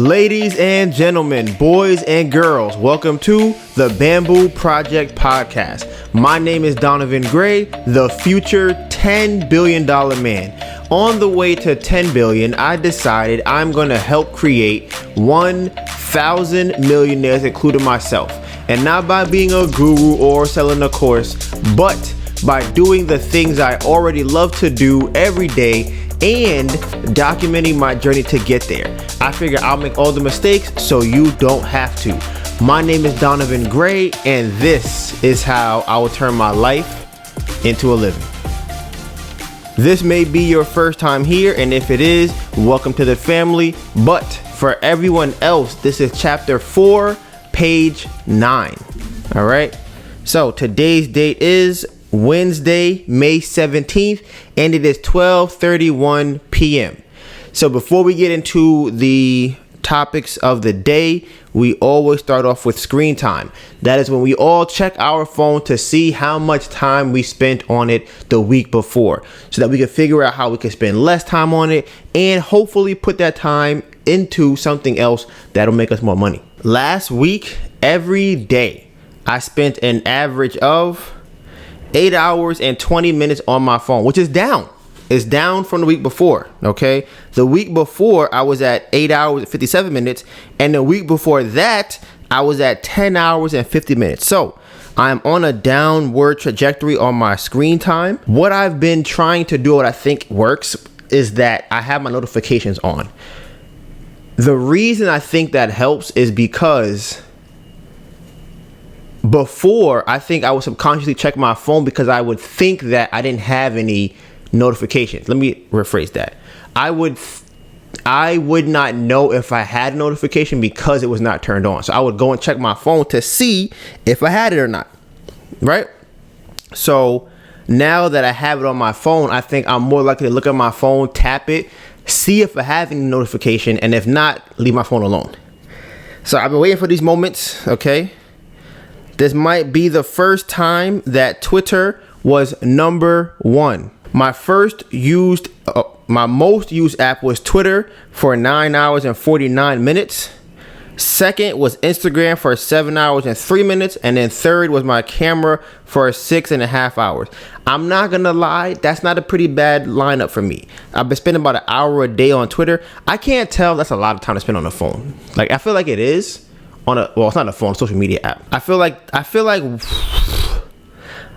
Ladies and gentlemen, boys and girls, welcome to the Bamboo Project podcast. My name is Donovan Gray, the future $10 billion man. On the way to 10 billion, I decided I'm going to help create 1,000 millionaires, including myself. And not by being a guru or selling a course, but by doing the things I already love to do every day and documenting my journey to get there. I figure I'll make all the mistakes so you don't have to. My name is Donovan Gray, and this is how I will turn my life into a living. This may be your first time here, and if it is, welcome to the family. But for everyone else, this is chapter 4, page 9. All right. So today's date is Wednesday, May 17th, and it is 12:31 p.m. So before we get into the topics of the day, we always start off with screen time. That is when we all check our phone to see how much time we spent on it the week before, so that we can figure out how we can spend less time on it and hopefully put that time into something else that'll make us more money. Last week, every day, I spent an average of 8 hours and 20 minutes on my phone, which is down. It's down from the week before, okay? The week before, I was at 8 hours and 57 minutes. And the week before that, I was at 10 hours and 50 minutes. So I'm on a downward trajectory on my screen time. What I've been trying to do, what I think works, is that I have my notifications on. The reason I think that helps is because before, I think I would subconsciously check my phone because I would think that I didn't have any notifications. Let me rephrase that. I would not know if I had a notification because it was not turned on. So I would go and check my phone to see if I had it or not. Right? So now that I have it on my phone, I think I'm more likely to look at my phone, tap it, see if I have any notification, and if not, leave my phone alone. So I've been waiting for these moments, okay? This might be the first time that Twitter was number one. My most used app was Twitter for 9 hours and 49 minutes. Second was Instagram for 7 hours and 3 minutes. And then third was my camera for 6.5 hours. I'm not going to lie. That's not a pretty bad lineup for me. I've been spending about an hour a day on Twitter. I can't tell that's a lot of time to spend on the phone. Like, I feel like it is. It's not a phone, social media app. I feel like I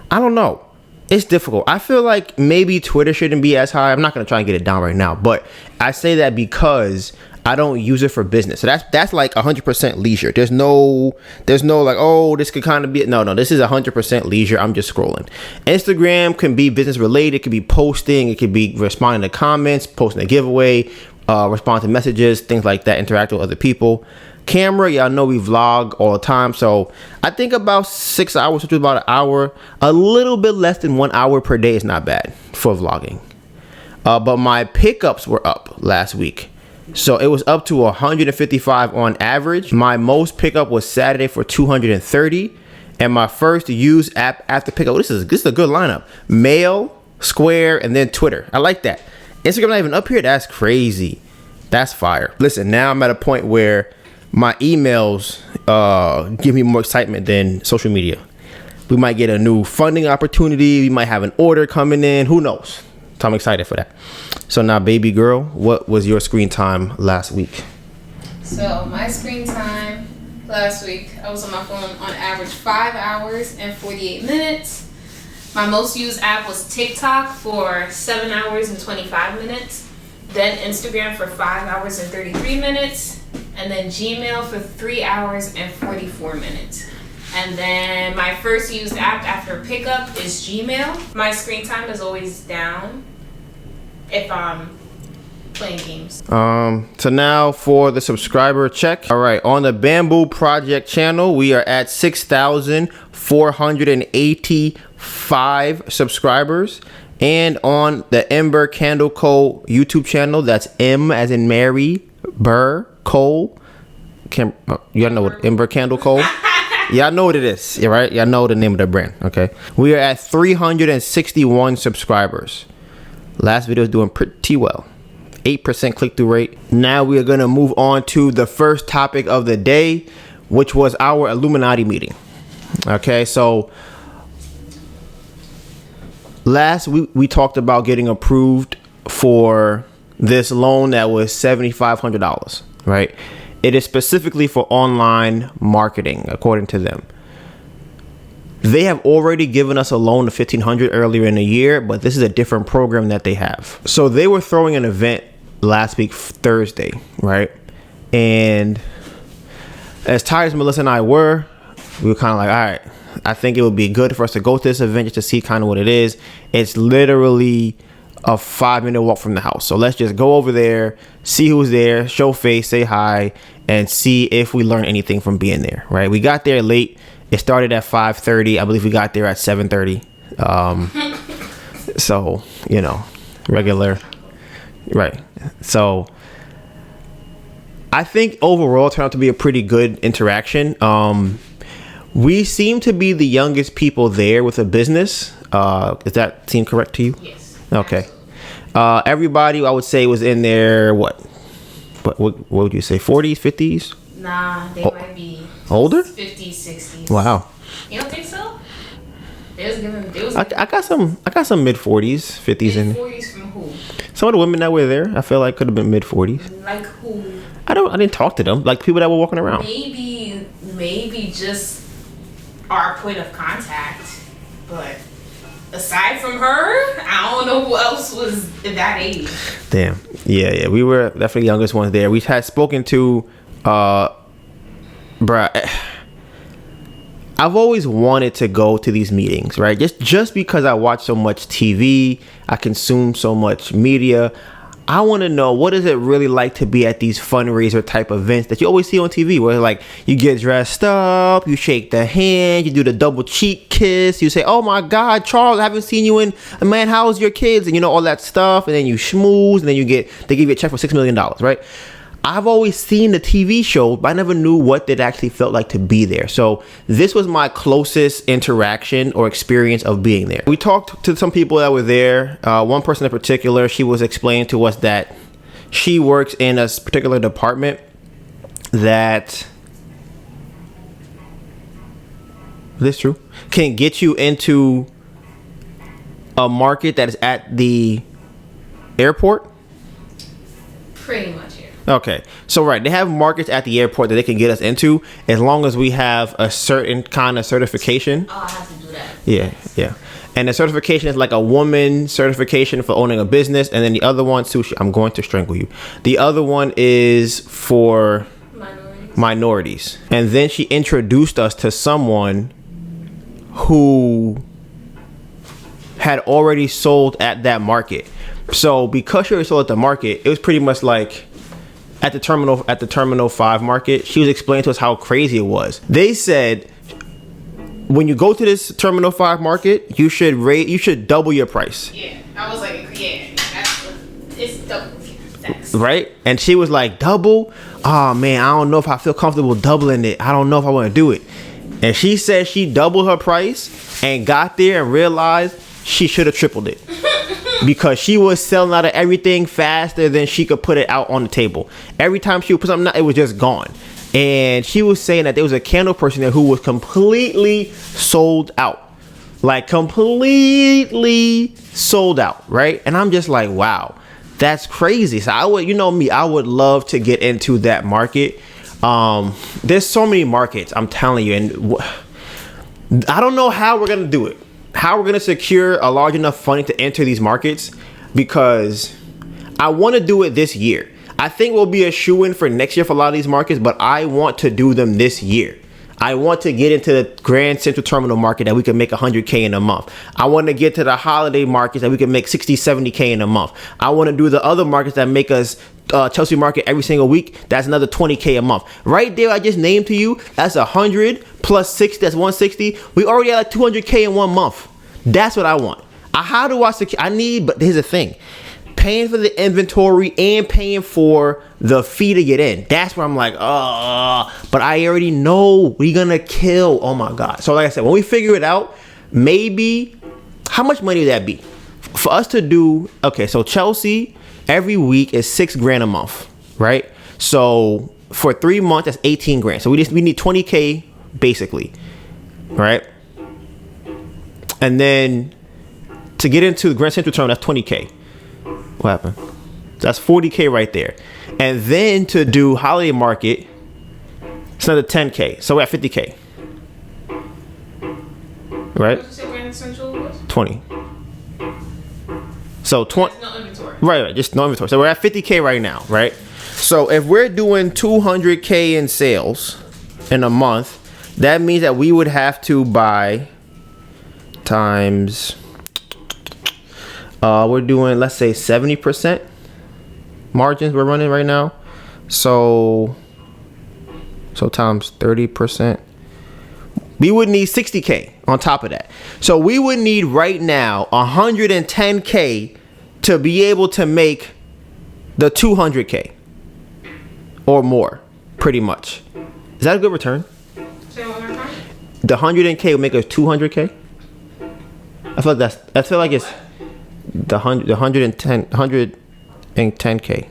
don't know. It's difficult. I feel like maybe Twitter shouldn't be as high. I'm not going to try and get it down right now, but I say that because I don't use it for business. So that's like 100% leisure. There's no like, oh, this could kind of be, no, this is 100% leisure. I'm just scrolling. Instagram can be business related. It could be posting. It could be responding to comments, posting a giveaway, respond to messages, things like that, interact with other people. Camera, y'all know we vlog all the time, so I think about 6 hours, which is about an hour. A little bit less than 1 hour per day is not bad for vlogging. But my pickups were up last week, so it was up to 155 on average. My most pickup was Saturday for 230, and my first used app after pickup. This is a good lineup: Mail, Square, and then Twitter. I like that. Instagram not even up here. That's crazy. That's fire. Listen, now I'm at a point where my emails give me more excitement than social media. We might get a new funding opportunity. We might have an order coming in. Who knows? So I'm excited for that. So now, baby girl, what was your screen time last week? So my screen time last week, I was on my phone on average 5 hours and 48 minutes. My most used app was TikTok for 7 hours and 25 minutes. Then Instagram for 5 hours and 33 minutes. And then Gmail for 3 hours and 44 minutes. And then my first used app after pickup is Gmail. My screen time is always down if I'm playing games. So now for the subscriber check. All right, on the Bamboo Project channel, we are at 6,485 subscribers. And on the Ember Candle Co. YouTube channel, that's M as in Mary, Burr, Cole. Y'all know what Ember Candle Co. Y'all know what it is, right? Y'all know the name of the brand, okay? We are at 361 subscribers. Last video is doing pretty well. 8% click-through rate. Now we are going to move on to the first topic of the day, which was our Illuminati meeting. Okay, so last week we talked about getting approved for this loan that was $7,500, right? It is specifically for online marketing, according to them. They have already given us a loan of $1,500 earlier in the year, but this is a different program that they have. So they were throwing an event last week, Thursday, right? And as tired as Melissa and I were, we were kind of like, all right, I think it would be good for us to go to this event just to see kind of what it is. It's literally a 5-minute walk from the house. So let's just go over there, see who's there, show face, say hi, and see if we learn anything from being there, right? We got there late. It started at 5:30. I believe we got there at 7:30. So, you know, regular. Right. So I think overall it turned out to be a pretty good interaction. We seem to be the youngest people there with a business. Does that seem correct to you? Yes. Okay. Everybody, I would say, was in their, what would you say, 40s, 50s? Nah, they might be older? 50s, 60s. Wow. You don't think so? I got some mid 40s, 50s in there. 40s from who? Some of the women that were there, I feel like could have been mid 40s. Like who? I didn't talk to them. Like people that were walking around. Maybe just our point of contact, but aside from her, I don't know who else was at that age. Damn. Yeah. We were definitely the youngest ones there. We had spoken to, I've always wanted to go to these meetings, right? Just because I watch so much TV, I consume so much media. I want to know, what is it really like to be at these fundraiser type events that you always see on TV, where like you get dressed up, you shake the hand, you do the double cheek kiss, you say, oh my God, Charles, I haven't seen you in a man, how's your kids? And you know, all that stuff. And then you schmooze, and then they give you a check for $6 million, right? I've always seen the TV show, but I never knew what it actually felt like to be there. So this was my closest interaction or experience of being there. We talked to some people that were there. One person in particular, she was explaining to us that she works in a particular department that, this true, can get you into a market that is at the airport. Pretty much. Okay, so right, they have markets at the airport that they can get us into as long as we have a certain kind of certification. Oh, I have to do that. Yeah. And the certification is like a woman certification for owning a business, and then the other one, Sushi, I'm going to strangle you. The other one is for minorities. And then she introduced us to someone who had already sold at that market. So because she already sold at the market, it was pretty much like at the terminal 5 market, she was explaining to us how crazy it was. They said when you go to this terminal 5 market, you should double your price. Yeah, I was like, it's double. Thanks. Right? And she was like, double? Oh man, I don't know if I feel comfortable doubling it. I don't know if I want to do it. And she said she doubled her price and got there and realized she should have tripled it. Because she was selling out of everything faster than she could put it out on the table. Every time she would put something out, it was just gone. And she was saying that there was a candle person there who was completely sold out. Like completely sold out, right? And I'm just like, wow, that's crazy. So I would love to get into that market. There's so many markets, I'm telling you. And I don't know how we're going to do it. How we're going to secure a large enough funding to enter these markets, because I want to do it this year. I think we'll be a shoo-in for next year for a lot of these markets, but I want to do them this year. I want to get into the Grand Central Terminal market that we can make $100K in a month. I want to get to the holiday markets that we can make $60, $70K in a month. I want to do the other markets that make us Chelsea Market every single week. That's another $20K a month. Right there, I just named to you, that's 100 plus 60, that's 160. We already had like $200K in 1 month. That's what I want. How do I secure? But here's the thing. Paying for the inventory and paying for the fee to get in. That's where I'm like, but I already know we're gonna kill. Oh my God. So like I said, when we figure it out, maybe, how much money would that be? For us to do, okay, so Chelsea every week is $6,000 a month, right? So for 3 months, that's 18 grand. So we need 20K basically, right? And then to get into the Grand Central term, that's 20K. What happened? That's 40K right there. And then to do holiday market, it's another 10K. So we're at 50K. Right? What did you say Grand Central was? 20. So 20. No inventory. Right, just no inventory. So we're at 50K right now, right? So if we're doing 200K in sales in a month, that means that we would have to buy times, we're doing, let's say 70% margins we're running right now. So times 30%. We would need 60K on top of that. So we would need right now 110K to be able to make the 200K or more, pretty much. Is that a good return? Say one more time. The 100K will make us 200K. I feel like it's the 110K.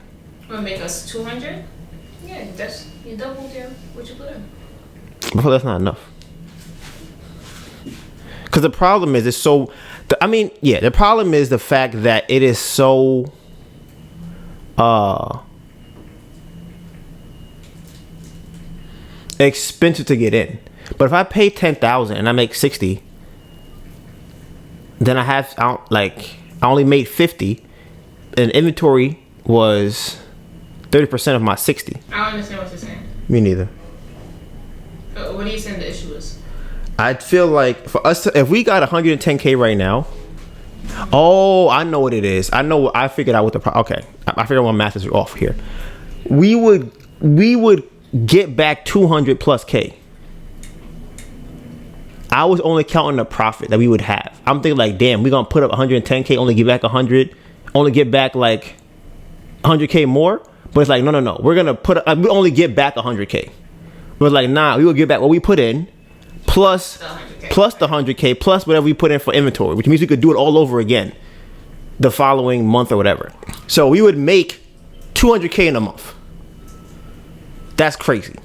Will make us 200. Yeah, that's you doubled what you put in. I feel that's not enough. Because the problem is the problem is the fact that it is so expensive to get in. But if I pay 10,000 and I make 60, then I only made 50, and inventory was 30% of my 60. I don't understand what you're saying. Me neither. What are you saying the issue is? I feel like for us if we got 110K right now, oh, I know what it is. I figured out what okay. I figured out what math is off here. We would get back 200 plus K. I was only counting the profit that we would have. I'm thinking like, damn, we're going to put up 110K, only get back 100, only get back like 100K more. But it's like, no. We're going to we only get back 100K. But like, nah, we will get back what we put in plus the 100K plus whatever we put in for inventory, which means we could do it all over again the following month or whatever. So we would make 200K in a month. That's crazy.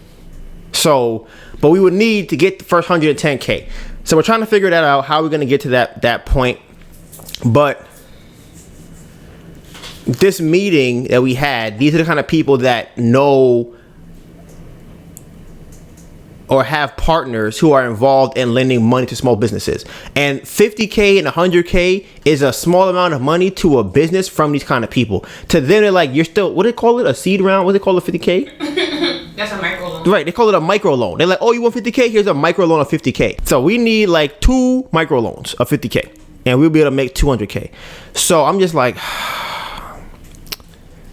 So, but we would need to get the first 110K. So we're trying to figure that out, how we're going to get to that point. But this meeting that we had, these are the kind of people that know or have partners who are involved in lending money to small businesses. And 50K and 100K is a small amount of money to a business from these kind of people. To them, they're like, you're still, what do they call it? A seed round? What do they call it, 50K? That's a micro loan. Right, they call it a micro loan. They're like, oh, you want 50K? Here's a micro loan of 50K. So we need like 2 micro loans of 50K. And we'll be able to make 200K. So I'm just like,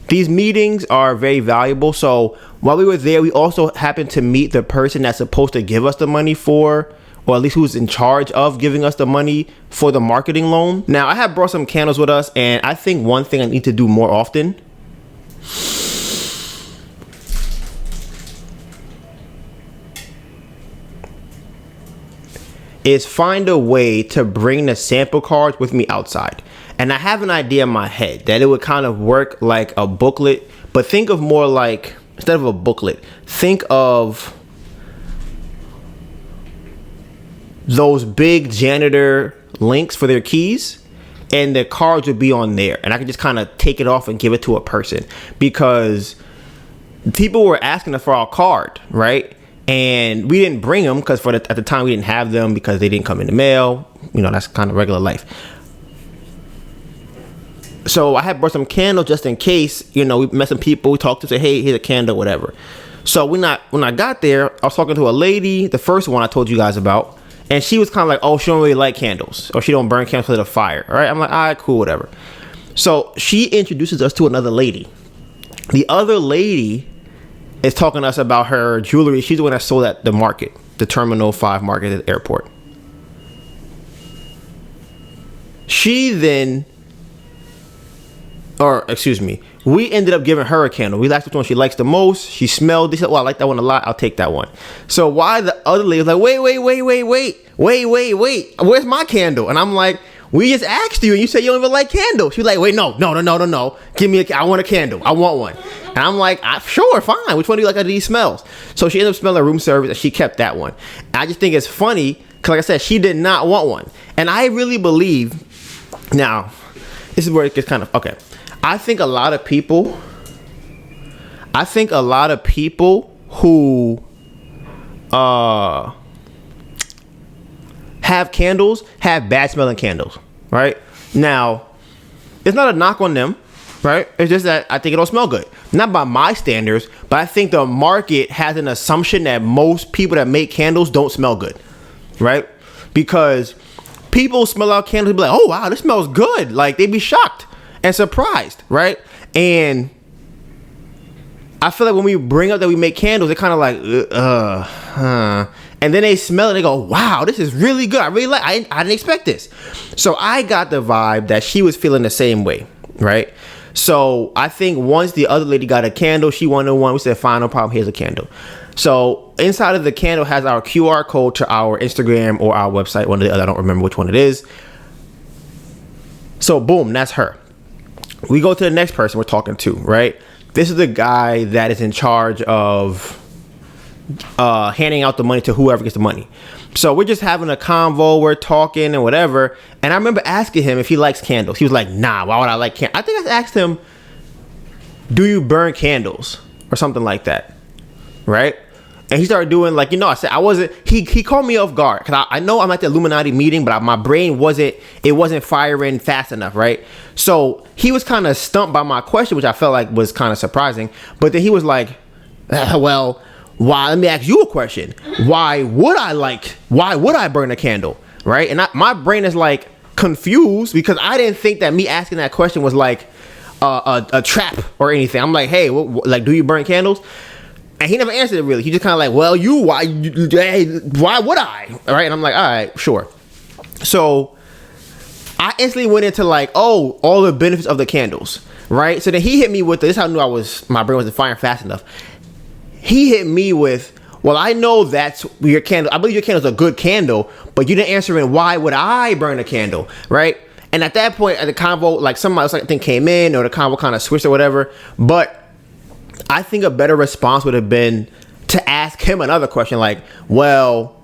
these meetings are very valuable. So while we were there, we also happened to meet the person that's supposed to give us the money for, or at least who's in charge of giving us the money for the marketing loan. Now, I have brought some candles with us, and I think one thing I need to do more often is find a way to bring the sample cards with me outside. And I have an idea in my head that it would kind of work like a booklet, but think of more like, instead of a booklet, think of those big janitor links for their keys, and the cards would be on there. And I could just kind of take it off and give it to a person, because people were asking us for our card, right? And we didn't bring them because at the time we didn't have them because they didn't come in the mail. You know, that's kind of regular life. So I had brought some candles just in case, you know, we met some people, we talked to, say, hey, here's a candle, whatever. So when I got there, I was talking to a lady, the first one I told you guys about, and she was kind of like, oh, she don't really like candles, or she don't burn candles because of the fire. All right, I'm like, all right, cool, whatever. So she introduces us to another lady. The other lady is talking to us about her jewelry. She's the one that sold at the market, the Terminal 5 market at the airport. She then, or excuse me, we ended up giving her a candle. We asked which one she likes the most. She smelled. They said, well, I like that one a lot. I'll take that one. So why the other lady was like, wait. Where's my candle? And I'm like, we just asked you and you said you don't even like candles. She's like, wait, no. Give me I want a candle. I want one. And I'm like, sure, fine. Which one do you like out of these smells? So she ended up smelling room service and she kept that one. And I just think it's funny because, like I said, she did not want one. And I really believe, now, this is where it gets kind of, okay. I think a lot of people who have candles have bad smelling candles, right? Now, it's not a knock on them, right? It's just that I think it don't smell good. Not by my standards, but I think the market has an assumption that most people that make candles don't smell good, right? Because people smell out candles and be like, oh wow, this smells good. Like, they'd be shocked and surprised, right? And I feel like when we bring up that we make candles, they're kind of like, and then they smell it and they go, wow, this is really good. I really like, I didn't expect this. So I got the vibe that she was feeling the same way, right? So I think once the other lady got a candle, she wanted one. We said, fine, no problem. Here's a candle. So inside of the candle has our QR code to our Instagram or our website, one or the other. I don't remember which one it is. So boom, that's her. We go to the next person we're talking to, right? This is the guy that is in charge of handing out the money to whoever gets the money. So we're just having a convo, we're talking and whatever. And I remember asking him if he likes candles. He was like, nah, why would I like candles? I think I asked him, do you burn candles? Or something like that, right? And he started doing like, I said, I wasn't, he called me off guard. Because I know I'm at the Illuminati meeting, but my brain wasn't firing fast enough, right? So he was kind of stumped by my question, which I felt like was kind of surprising. But then he was like, well, why? Let me ask you a question. Why would I burn a candle, right? And my brain is like confused because I didn't think that me asking that question was like a trap or anything. I'm like, hey, do you burn candles? And he never answered it really. He just kind of like, well, why would I? All right. And I'm like, all right, sure. So I instantly went into like, oh, all the benefits of the candles, right? So then he hit me with this. Is how I knew my brain wasn't firing fast enough. He hit me with, well, I know that's your candle. I believe your candle's a good candle, but you didn't answer in why would I burn a candle, right? And at that point, at the convo, like somebody else I think came in or the convo kind of switched or whatever. But I think a better response would have been to ask him another question like, well,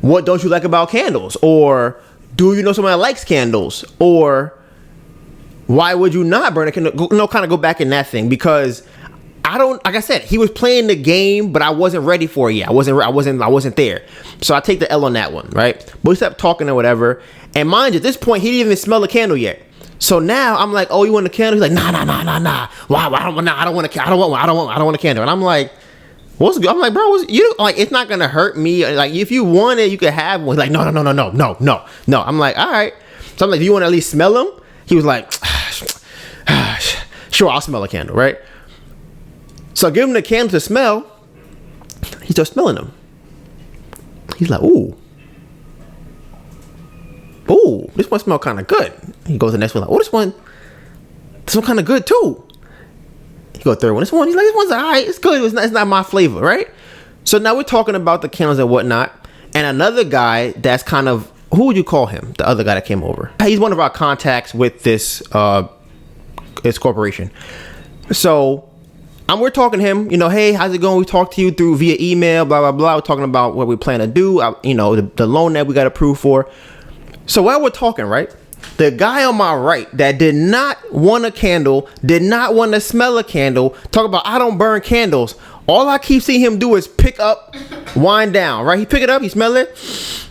what don't you like about candles? Or do you know someone that likes candles? Or why would you not burn a candle? Kind of go back in that thing because like I said, he was playing the game, but I wasn't ready for it yet. I wasn't there. So I take the L on that one, right? But we kept talking or whatever. And mind you, at this point, he didn't even smell the candle yet. So now I'm like, oh, you want a candle? He's like, nah. Why? I don't want a candle. And I'm like, what's good? I'm like, bro, it's not gonna hurt me. Like, if you want it, you can have one. He's like, no. I'm like, all right. So I'm like, do you want to at least smell them? He was like, sure, I'll smell a candle, right? So I give him the candle to smell. He starts smelling them. He's like, ooh, this one smells kind of good. He goes to the next one, like, this one kind of good too. He goes third one. He's like, this one's all right. It's good. It's not my flavor, right? So now we're talking about the candles and whatnot. And another guy that's kind of, who would you call him? The other guy that came over. He's one of our contacts with this corporation. So we're talking to him, hey, how's it going? We talked to you via email, blah, blah, blah. We're talking about what we plan to do, the loan that we got approved for. So while we're talking, right, the guy on my right that did not want a candle, did not want to smell a candle, talk about I don't burn candles. All I keep seeing him do is pick up, wind down, right? He pick it up, he smell it,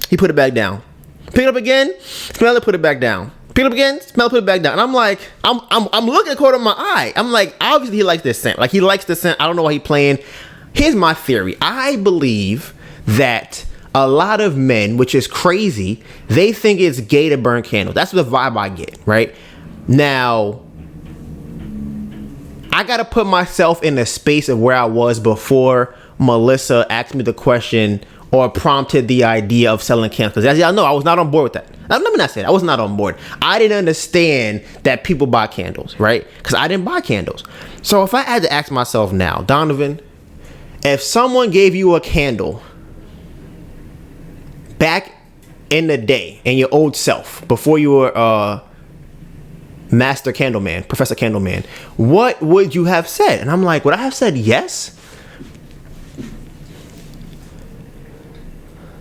he put it back down. Pick it up again, smell it, put it back down. Pick it up again, smell, put it back down. And I'm like, I'm looking at the corner of my eye. I'm like, obviously he likes this scent. Like, he likes the scent. I don't know why he's playing. Here's my theory. I believe that a lot of men, which is crazy, they think it's gay to burn candles. That's the vibe I get, right? Now, I got to put myself in the space of where I was before Melissa asked me the question or prompted the idea of selling candles. Because as y'all know, I was not on board with that. Now, let me not say that. I was not on board. I didn't understand that people buy candles, right? Because I didn't buy candles. So if I had to ask myself now, Donovan, if someone gave you a candle back in the day, in your old self, before you were Master Candleman, Professor Candleman, what would you have said? And I'm like, would I have said yes?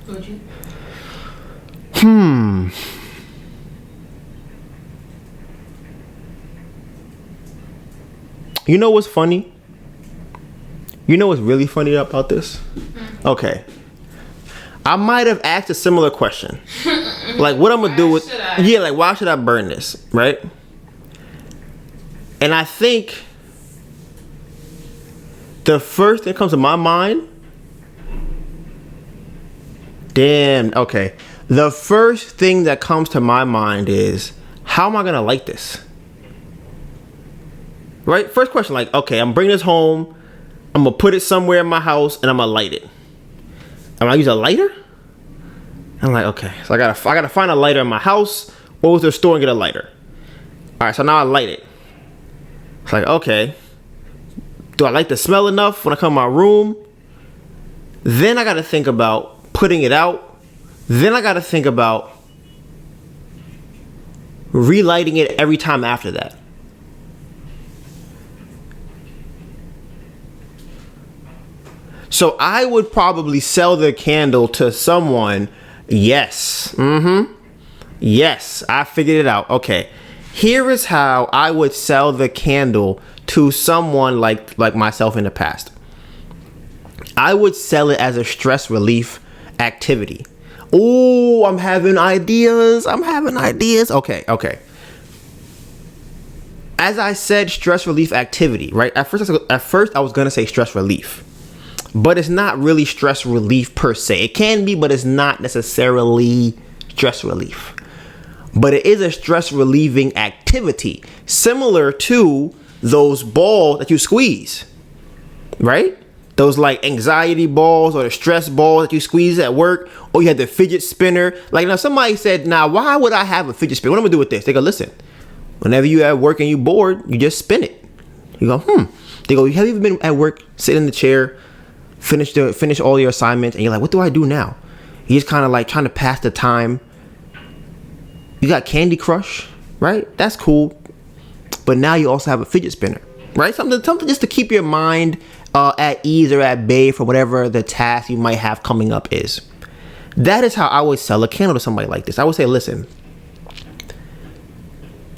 Would you? You know what's funny? You know what's really funny about this? Okay. I might have asked a similar question. Like, what I'm going to do with... Yeah, like, why should I burn this? Right? And I think the first thing that comes to my mind... Damn, okay. The first thing that comes to my mind is, how am I going to light this? Right? First question, like, okay, I'm bringing this home. I'm going to put it somewhere in my house and I'm going to light it. I'm going to use a lighter? I'm like, okay, so I gotta find a lighter in my house or go to the store and get a lighter. All right, so now I light it. It's like, okay, do I like the smell enough when I come in my room? Then I got to think about putting it out. Then I got to think about relighting it every time after that. So I would probably sell the candle to someone. Yes. Yes, I figured it out. Okay. Here is how I would sell the candle to someone like myself in the past. I would sell it as a stress relief activity. Oh, I'm having ideas. Okay. As I said, stress relief activity, right? At first I was going to say stress relief. But it's not really stress relief per se. It can be, but it's not necessarily stress relief. But it is a stress relieving activity, similar to those balls that you squeeze, right? Those like anxiety balls or the stress balls that you squeeze at work, or you had the fidget spinner. Like, now somebody said, now why would I have a fidget spinner? What am I gonna do with this? They go, listen, whenever you at work and you bored, you just spin it. You go, They go, have you ever been at work, sit in the chair, finish all your assignments, and you're like, what do I do now? You're just kind of like trying to pass the time. You got Candy Crush, right? That's cool. But now you also have a fidget spinner, right? Something just to keep your mind at ease or at bay for whatever the task you might have coming up is. That is how I would sell a candle to somebody like this. I would say, listen,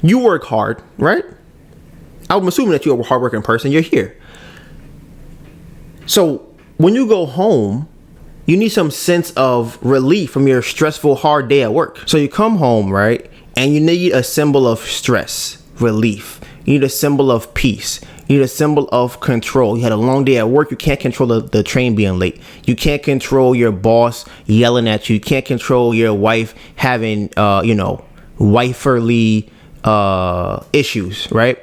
you work hard, right? I'm assuming that you're a hardworking person. You're here. So when you go home, you need some sense of relief from your stressful, hard day at work. So you come home, right? And you need a symbol of stress, relief. You need a symbol of peace. You need a symbol of control. You had a long day at work. You can't control the train being late. You can't control your boss yelling at you. You can't control your wife having, wiferly issues, right?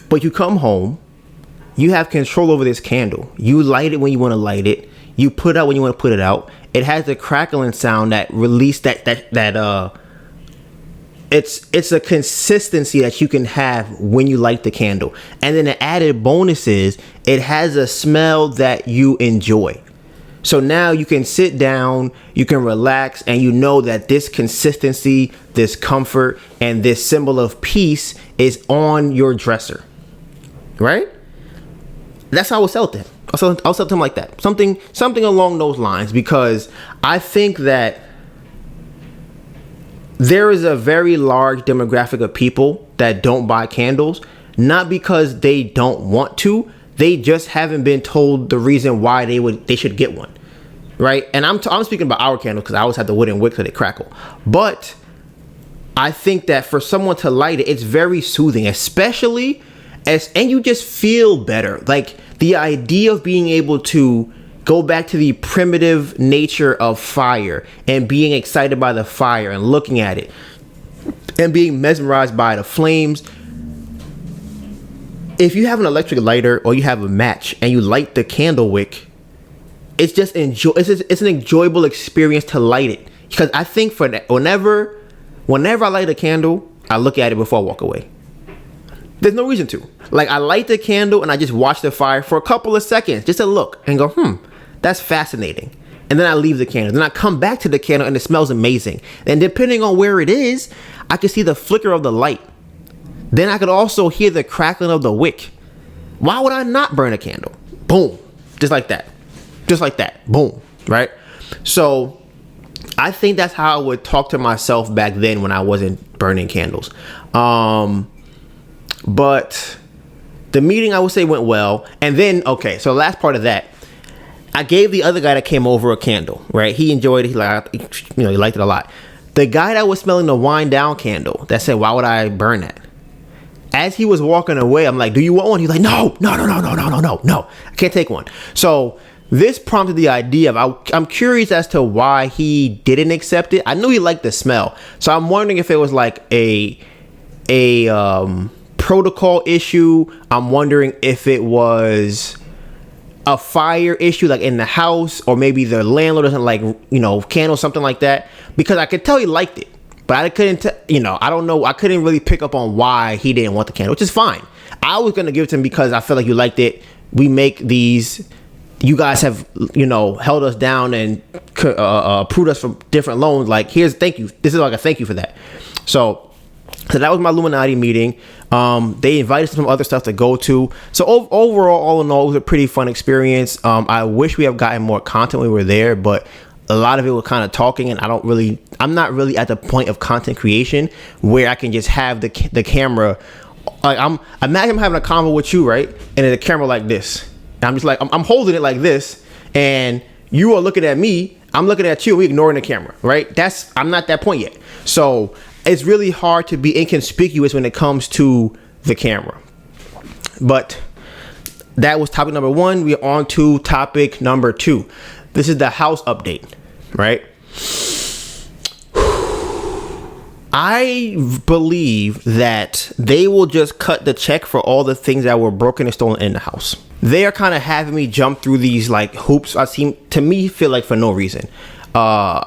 But you come home. You have control over this candle. You light it when you want to light it. You put it out when you want to put it out. It has the crackling sound that release it's a consistency that you can have when you light the candle. And then the added bonus is it has a smell that you enjoy. So now you can sit down, you can relax, and you know that this consistency, this comfort, and this symbol of peace is on your dresser, right? That's how I would sell it to him. I'll sell it to him like that. Something along those lines, because I think that there is a very large demographic of people that don't buy candles, not because they don't want to. They just haven't been told the reason why they should get one, right? And I'm speaking about our candles because I always have the wooden wick so they crackle. But I think that for someone to light it, it's very soothing, especially and you just feel better. Like the idea of being able to go back to the primitive nature of fire and being excited by the fire and looking at it and being mesmerized by the flames. If you have an electric lighter or you have a match and you light the candle wick, it's just it's an enjoyable experience to light it. Because I think for that, whenever I light a candle, I look at it before I walk away. There's no reason to. Like, I light the candle and I just watch the fire for a couple of seconds just to look and go, that's fascinating. and then I leave the candle. Then I come back to the candle and it smells amazing. And depending on where it is, I can see the flicker of the light. Then I could also hear the crackling of the wick. Why would I not burn a candle? Boom. Just like that. Just like that. Boom. Right? So I think that's how I would talk to myself back then when I wasn't burning candles. But the meeting, I would say, went well. And then, okay, so the last part of that, I gave the other guy that came over a candle, right? He enjoyed it. He liked it a lot. The guy that was smelling the wind down candle, that said, why would I burn that? As he was walking away, I'm like, do you want one? He's like, no, I can't take one. So this prompted the idea of, I'm curious as to why he didn't accept it. I knew he liked the smell. So I'm wondering if it was like a protocol issue. I'm wondering if it was a fire issue, like in the house, or maybe the landlord doesn't like, candles, something like that. Because I could tell he liked it, but I couldn't, I don't know. I couldn't really pick up on why he didn't want the candle, which is fine. I was going to give it to him because I feel like you liked it. We make these, you guys have, held us down and approved us for different loans. Like, thank you. This is like a thank you for that. So that was my Illuminati meeting. They invited some other stuff to go to. So overall, all in all, it was a pretty fun experience. I wish we have gotten more content when we were there, but a lot of it was kind of talking, and I'm not really at the point of content creation where I can just have the camera. Like, imagine having a convo with you, right? And then the camera like this. And I'm just like, I'm holding it like this, and you are looking at me. I'm looking at you. We ignoring the camera, right? I'm not that point yet. So it's really hard to be inconspicuous when it comes to the camera. But that was topic number 1. We're on to topic number 2. This is the house update, right? I believe that they will just cut the check for all the things that were broken and stolen in the house. They are kind of having me jump through these like hoops. Feel like for no reason. I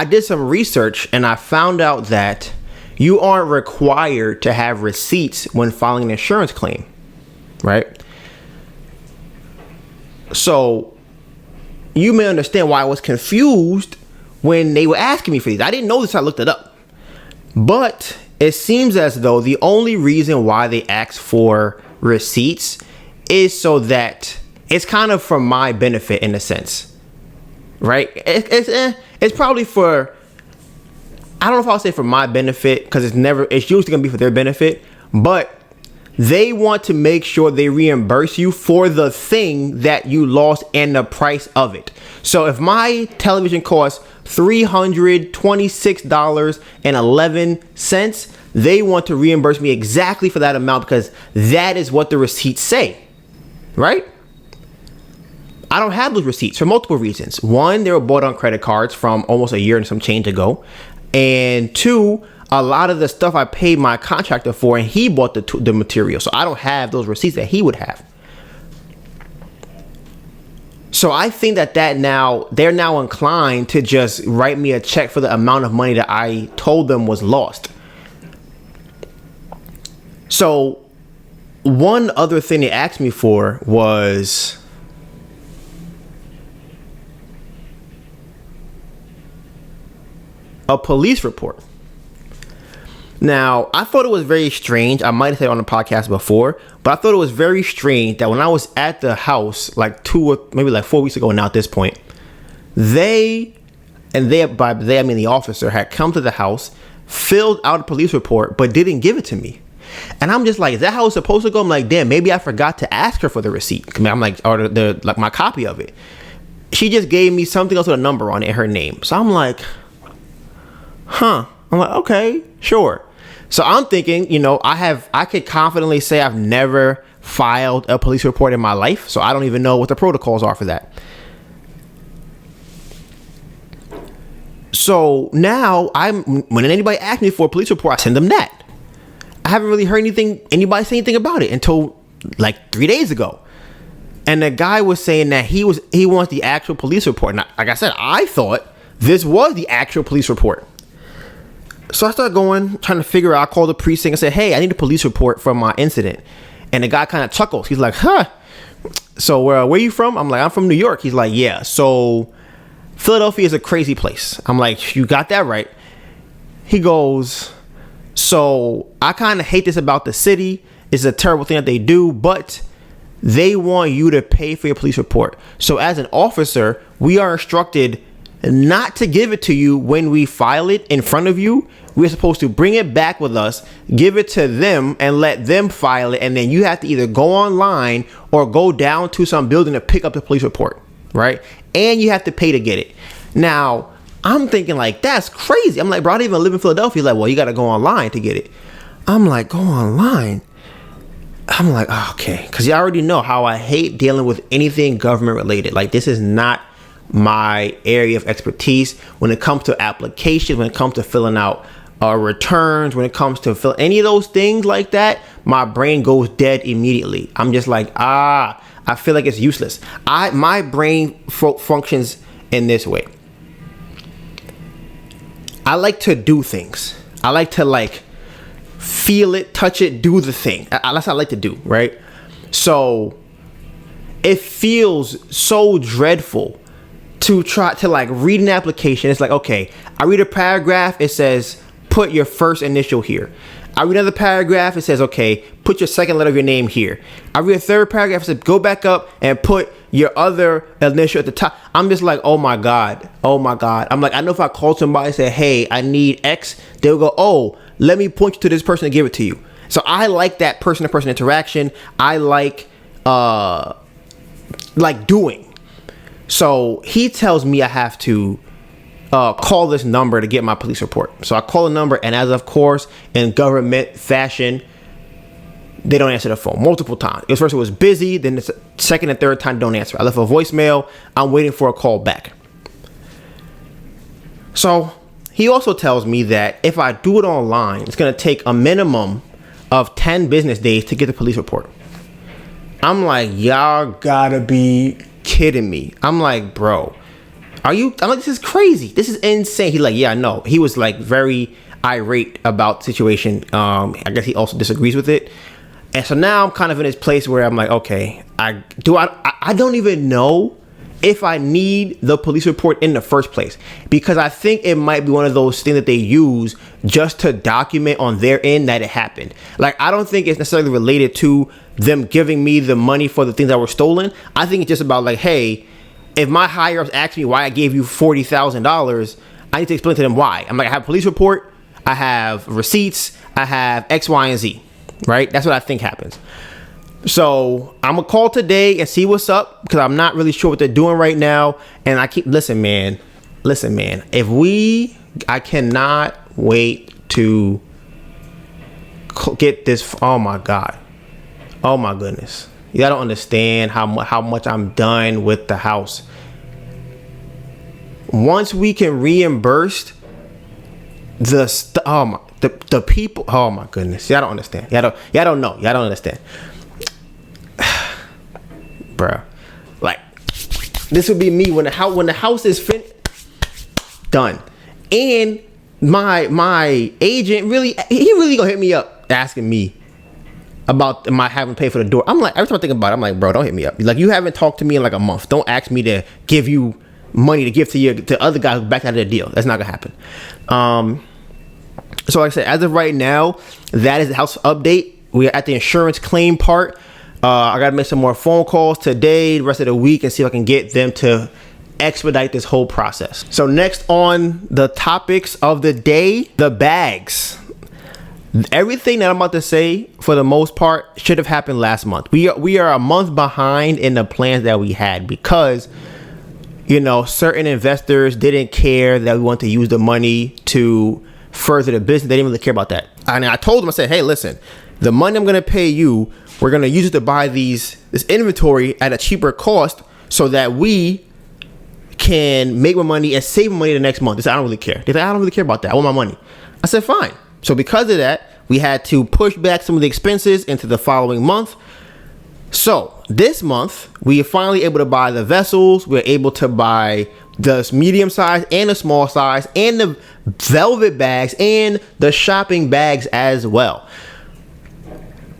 did some research and I found out that you aren't required to have receipts when filing an insurance claim, right? So you may understand why I was confused when they were asking me for these. I didn't know this. I looked it up. But it seems as though the only reason why they ask for receipts is so that it's kind of for my benefit in a sense, right? It's probably for, I don't know if I'll say for my benefit, because it's usually going to be for their benefit, but they want to make sure they reimburse you for the thing that you lost and the price of it. So if my television costs $326.11, they want to reimburse me exactly for that amount because that is what the receipts say, right? I don't have those receipts for multiple reasons. 1, they were bought on credit cards from almost a year and some change ago. And 2, a lot of the stuff I paid my contractor for, and he bought the material. So I don't have those receipts that he would have. So I think that they're now inclined to just write me a check for the amount of money that I told them was lost. So one other thing they asked me for was a police report. Now, I thought it was very strange. I might have said it on the podcast before, but I thought it was very strange that when I was at the house like 2 or maybe like 4 weeks ago now at this point, by they I mean the officer had come to the house, filled out a police report, but didn't give it to me. And I'm just like, is that how it's supposed to go? I'm like, damn, maybe I forgot to ask her for the receipt. I'm like, or like my copy of it. She just gave me something else with a number on it, her name. So I'm like, I'm like, okay, sure. So I'm thinking, I could confidently say I've never filed a police report in my life. So I don't even know what the protocols are for that. So now when anybody asks me for a police report, I send them that. I haven't really heard anybody say anything about it until like 3 days ago. And the guy was saying that he wants the actual police report. And like I said, I thought this was the actual police report. So I started trying to figure out. I called the precinct and said, hey, I need a police report from my incident. And the guy kind of chuckles. He's like, huh? So where are you from? I'm like, I'm from New York. He's like, yeah. So Philadelphia is a crazy place. I'm like, you got that right. He goes, so I kind of hate this about the city. It's a terrible thing that they do, but they want you to pay for your police report. So as an officer, we are instructed not to give it to you when we file it in front of you. We're supposed to bring it back with us, give it to them, and let them file it. And then you have to either go online or go down to some building to pick up the police report, right? And you have to pay to get it. Now, I'm thinking like, that's crazy. I'm like, bro, I don't even live in Philadelphia. He's like, well, you got to go online to get it. I'm like, go online? I'm like, oh, okay. Because you already know how I hate dealing with anything government related. Like, this is not my area of expertise when it comes to applications, when it comes to filling out returns, when it comes to any of those things like that. My brain goes dead immediately. I'm just like, I feel like it's useless. My brain functions in this way. I like to do things. I like to like feel it, touch it, do the thing. That's what I like to do, right? So it feels so dreadful to try to like read an application. It's like, okay, I read a paragraph. It says, put your first initial here. I read another paragraph. It says, okay, put your second letter of your name here. I read a third paragraph. It says, go back up and put your other initial at the top. I'm just like, oh my God. I'm like, I know if I called somebody and said, hey, I need X, they'll go, oh, let me point you to this person and give it to you. So I like that person-to-person interaction. I like doing. So he tells me I have to call this number to get my police report. So I call the number, and as of course, in government fashion, they don't answer the phone multiple times. At first it was busy, then the second and third time don't answer. I left a voicemail. I'm waiting for a call back. So he also tells me that if I do it online, it's going to take a minimum of 10 business days to get the police report. I'm like, y'all gotta be kidding me. I'm like, bro, I'm like, this is crazy. This is insane. He's like, yeah, I know. He was like very irate about the situation. I guess he also disagrees with it. And so now I'm kind of in this place where I'm like, okay, I don't even know if I need the police report in the first place, because I think it might be one of those things that they use just to document on their end that it happened. Like, I don't think it's necessarily related to them giving me the money for the things that were stolen. I think it's just about like, hey, if my higher ups ask me why I gave you $40,000, I need to explain to them why. I'm like, I have a police report, I have receipts, I have X, Y, and Z, right? That's what I think happens. So I'm gonna call today and see what's up, because I'm not really sure what they're doing right now. And I keep listen, man. I cannot wait to get this. Oh my God. Oh my goodness. Y'all don't understand how much I'm done with the house. Once we can reimburse the people. Oh my goodness. Y'all don't understand. Y'all don't know. Y'all don't understand. Bruh, like, this would be me when the house is finished, done. And my agent really gonna hit me up asking me about my having to pay for the door. I'm like, every time I think about it, I'm like, bro, don't hit me up. Like, you haven't talked to me in like a month. Don't ask me to give you money to give to other guys who backed out of the deal. That's not gonna happen. So like I said, as of right now, that is the house update. We are at the insurance claim part. I gotta make some more phone calls today, the rest of the week, and see if I can get them to expedite this whole process. So next on the topics of the day, the bags. Everything that I'm about to say, for the most part, should have happened last month. We are a month behind in the plans that we had, because, you know, certain investors didn't care that we want to use the money to further the business. They didn't really care about that. And I told them, I said, hey, listen, the money I'm gonna pay you, we're going to use it to buy this inventory at a cheaper cost so that we can make more money and save money the next month. They said, I don't really care. They said, I don't really care about that. I want my money. I said, fine. So because of that, we had to push back some of the expenses into the following month. So this month, we are finally able to buy the vessels. We're able to buy the medium size and the small size and the velvet bags and the shopping bags as well.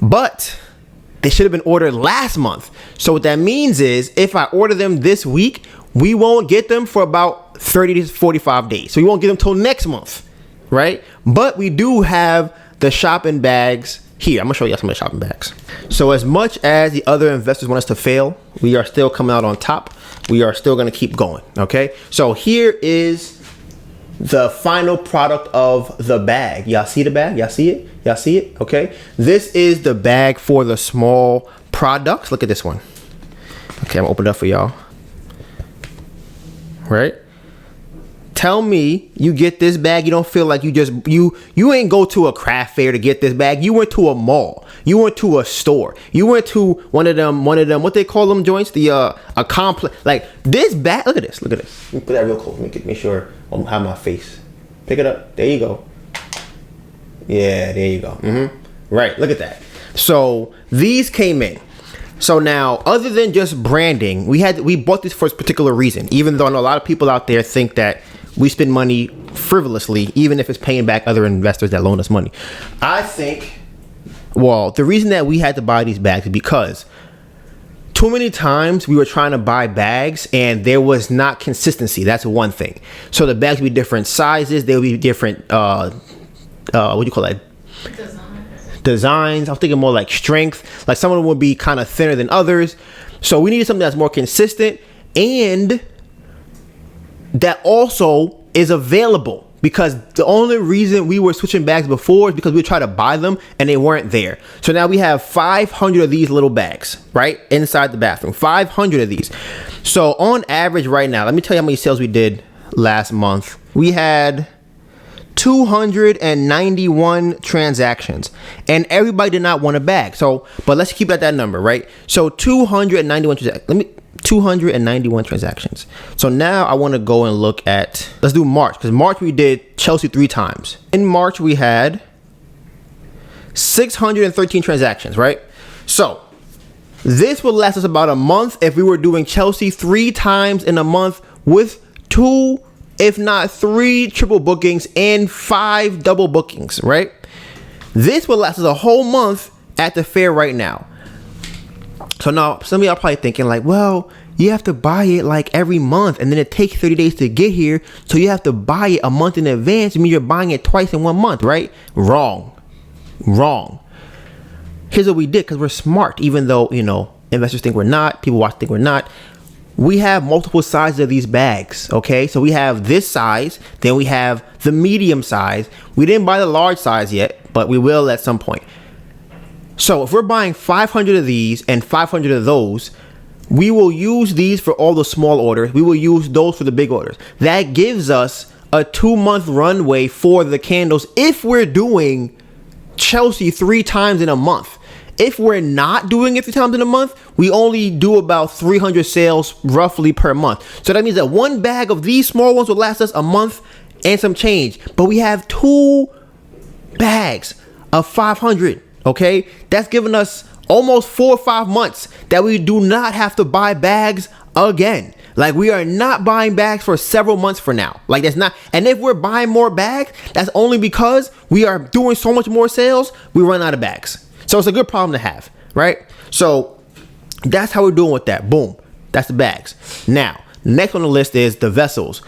But they should have been ordered last month. So what that means is, if I order them this week, we won't get them for about 30 to 45 days. So we won't get them till next month, right? But we do have the shopping bags here. I'm gonna show you some of the shopping bags. So as much as the other investors want us to fail, we are still coming out on top. We are still gonna keep going, okay? So here is the final product of the bag. Y'all see the bag? Y'all see it? Y'all see it? Okay. This is the bag for the small products. Look at this one. Okay, I'm gonna open it up for y'all. Right? Tell me you get this bag, you don't feel like you ain't go to a craft fair to get this bag. You went to a mall. You went to a store. You went to one of them, what they call them joints? A complex. Like this bag, look at this. Let me put that real close. Make sure I don't have my face. Pick it up. There you go. Yeah, there you go. Right, look at that. So these came in. So now, other than just branding, we bought this for a particular reason. Even though I know a lot of people out there think that we spend money frivolously, even if it's paying back other investors that loan us money. I think, well, the reason that we had to buy these bags is because too many times we were trying to buy bags and there was not consistency. That's one thing. So the bags would be different sizes. They would be different, what do you call that? Designs. I was thinking more like strength. Like some of them would be kind of thinner than others. So we needed something that's more consistent and that also is available, because the only reason we were switching bags before is because we would try to buy them and they weren't there. So now we have 500 of these little bags right inside the bathroom. 500 of these. So on average right now, let me tell you how many sales we did last month. We had 291 transactions and everybody did not want a bag. So, but let's keep at that number, right? So 291 transactions. So now I want to go and look at, let's do March, because March we did Chelsea 3 times. In March we had 613 transactions, right? So this will last us about a month if we were doing Chelsea 3 times in a month with 2, if not 3 triple bookings and 5 double bookings, right? This will last us a whole month at the fair right now. So now some of y'all probably thinking like, well, you have to buy it like every month and then it takes 30 days to get here. So you have to buy it a month in advance. I mean, you're buying it twice in 1 month, right? Wrong. Here's what we did, because we're smart, even though, you know, investors think we're not, people watch think we're not. We have multiple sizes of these bags, okay? So we have this size, then we have the medium size. We didn't buy the large size yet, but we will at some point. So if we're buying 500 of these and 500 of those, we will use these for all the small orders. We will use those for the big orders. That gives us a 2-month runway for the candles if we're doing Chelsea 3 times in a month. If we're not doing it 3 times in a month, we only do about 300 sales roughly per month. So that means that 1 bag of these small ones will last us a month and some change. But we have 2 bags of 500, okay? That's giving us almost 4 or 5 months that we do not have to buy bags again. Like, we are not buying bags for several months for now. Like, that's not, and if we're buying more bags, that's only because we are doing so much more sales, we run out of bags. So it's a good problem to have, right? So that's how we're doing with that. Boom. That's the bags. Now, next on the list is the vessels.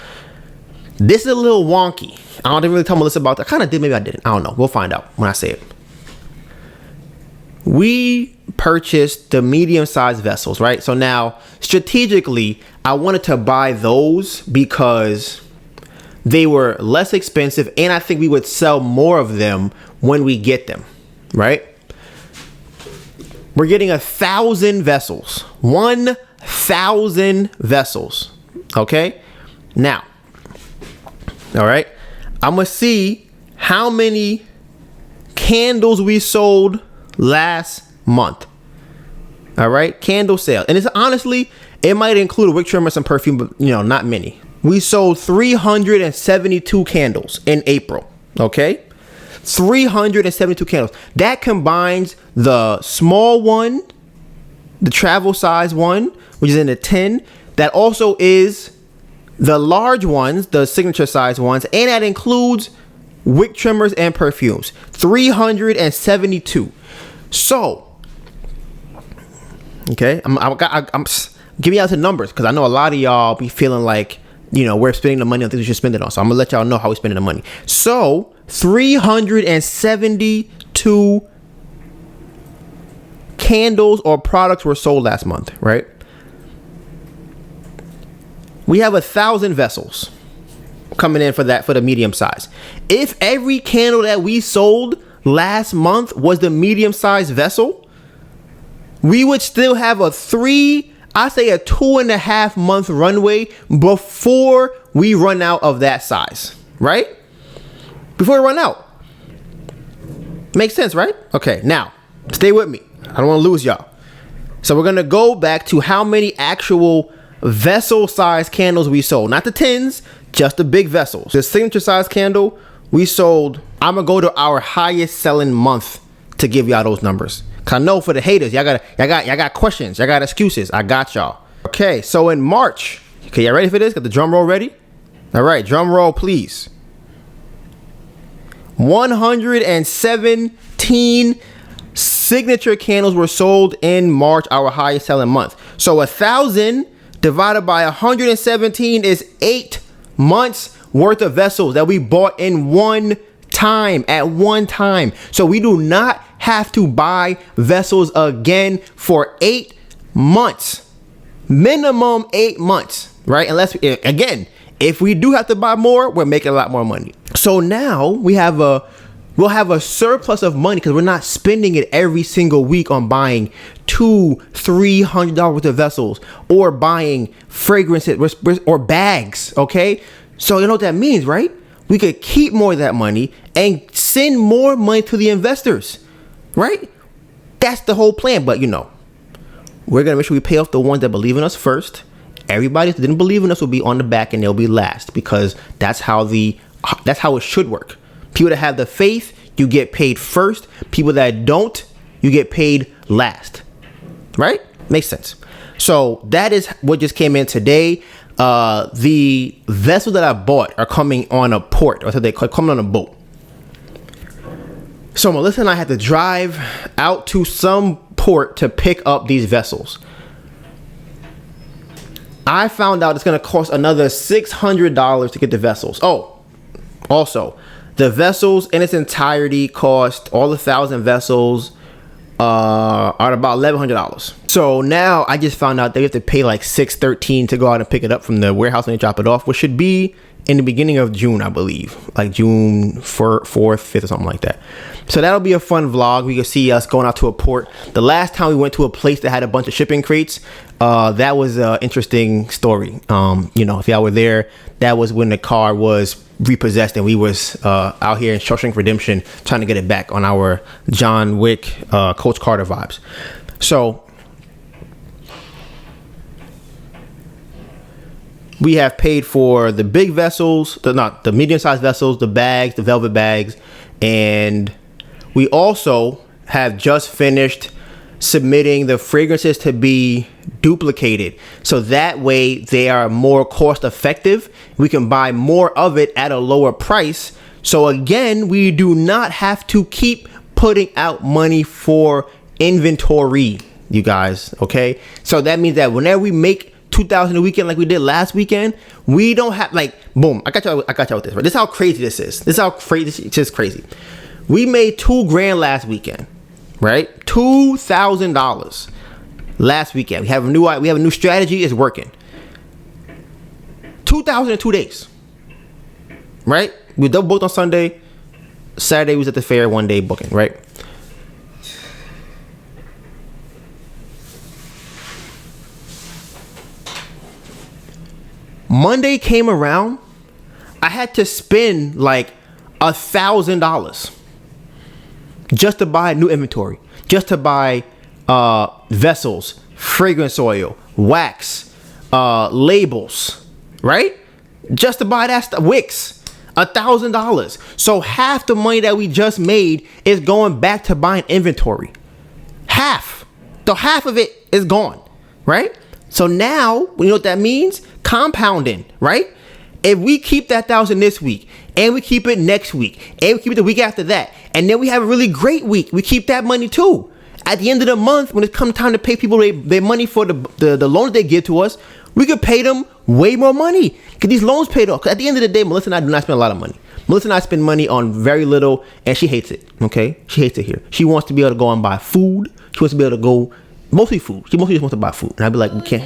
This is a little wonky. I don't really tell Melissa about that. I kind of did, maybe I didn't. I don't know. We'll find out when I say it. We purchased the medium-sized vessels, right? So now, strategically, I wanted to buy those because they were less expensive, and I think we would sell more of them when we get them, right? We're getting 1,000 vessels. 1,000 vessels. Okay? Now, all right, I'm going to see how many candles we sold last month. All right? Candle sale. And it's honestly, it might include a wick trimmer, some perfume, but, you know, not many. We sold 372 candles in April. Okay? 372 candles. That combines the small one, the travel size one, which is in the 10. That also is the large ones, the signature size ones, and that includes wick trimmers and perfumes. 372. So, okay, I'm give me out the numbers, because I know a lot of y'all be feeling like, we're spending the money on things we should spend it on. So I'm gonna let y'all know how we're spending the money. So 372 candles or products were sold last month, right? We have 1,000 vessels coming in for the medium size. If every candle that we sold last month was the medium sized vessel, we would still have a 2.5 month runway before we run out of that size, right? Before we run out. Makes sense, right? Okay, now stay with me. I don't want to lose y'all. So we're gonna go back to how many actual vessel size candles we sold, not the tins, just the big vessels. The signature size candle we sold. I'm gonna go to our highest selling month to give y'all those numbers. Cause I know for the haters, y'all got questions, y'all got excuses. I got y'all. Okay, so in March, okay, y'all ready for this? Got the drum roll ready? All right, drum roll, please. 117 signature candles were sold in March, our highest selling month. So 1,000 divided by 117 is 8 months worth of vessels that we bought in one time, at one time. So we do not have to buy vessels again for 8 months. Minimum 8 months, right? Unless, again, if we do have to buy more, we're making a lot more money. So now we'll have a surplus of money because we're not spending it every single week on buying $200-$300 worth of vessels or buying fragrances or bags. Okay, so you know what that means, right? We could keep more of that money and send more money to the investors, right? That's the whole plan. But we're gonna make sure we pay off the ones that believe in us first. Everybody that didn't believe in us will be on the back and they'll be last, because that's how it should work. People that have the faith, you get paid first. People that don't, you get paid last. Right? Makes sense. So that is what just came in today. The vessels that I bought are coming on a port, or they coming on a boat. So Melissa and I had to drive out to some port to pick up these vessels. I found out it's going to cost another $600 to get the vessels. Oh, also, the vessels in its entirety cost, all 1,000 vessels are about $1,100. So now I just found out they have to pay like $613 to go out and pick it up from the warehouse when they drop it off, which should be in the beginning of June, I believe, like June 4th, 5th or something like that. So that'll be a fun vlog. We can see us going out to a port. The last time we went to a place that had a bunch of shipping crates, that was an interesting story. If y'all were there, that was when the car was repossessed and we was out here in Shawshank Redemption trying to get it back on our John Wick, Coach Carter vibes. So we have paid for the big vessels, the medium-sized vessels, the bags, the velvet bags, and we also have just finished submitting the fragrances to be duplicated. So that way they are more cost effective. We can buy more of it at a lower price. So again, we do not have to keep putting out money for inventory, you guys. Okay. So that means that whenever we make 2,000 a weekend like we did last weekend, we don't have boom. I got y'all with this, right? This is how crazy this is. This is just crazy. We made $2,000 last weekend, right? $2,000 last weekend. We have a new strategy. It's working. 2,000 in 2 days, right? We double booked on Sunday. Saturday we was at the fair, 1 day booking, right? Monday came around, I had to spend like $1,000 just to buy new inventory, just to buy vessels, fragrance oil, wax, labels, right? Just to buy that stuff, wicks, $1,000. So half the money that we just made is going back to buying inventory. Half of it is gone, right? So now, you know what that means? Compounding, right? If we keep that 1,000 this week, and we keep it next week, and we keep it the week after that, and then we have a really great week, we keep that money too. at the end of the month, when it comes time to pay people their money for the loans they give to us, we could pay them way more money. Get these loans paid off. 'Cause at the end of the day, Melissa and I do not spend a lot of money. Melissa and I spend money on very little, and she hates it. Okay, she hates it here. She wants to be able to go and buy food. She wants to be able to go, mostly food. She mostly just wants to buy food, and I'd be like, we can't.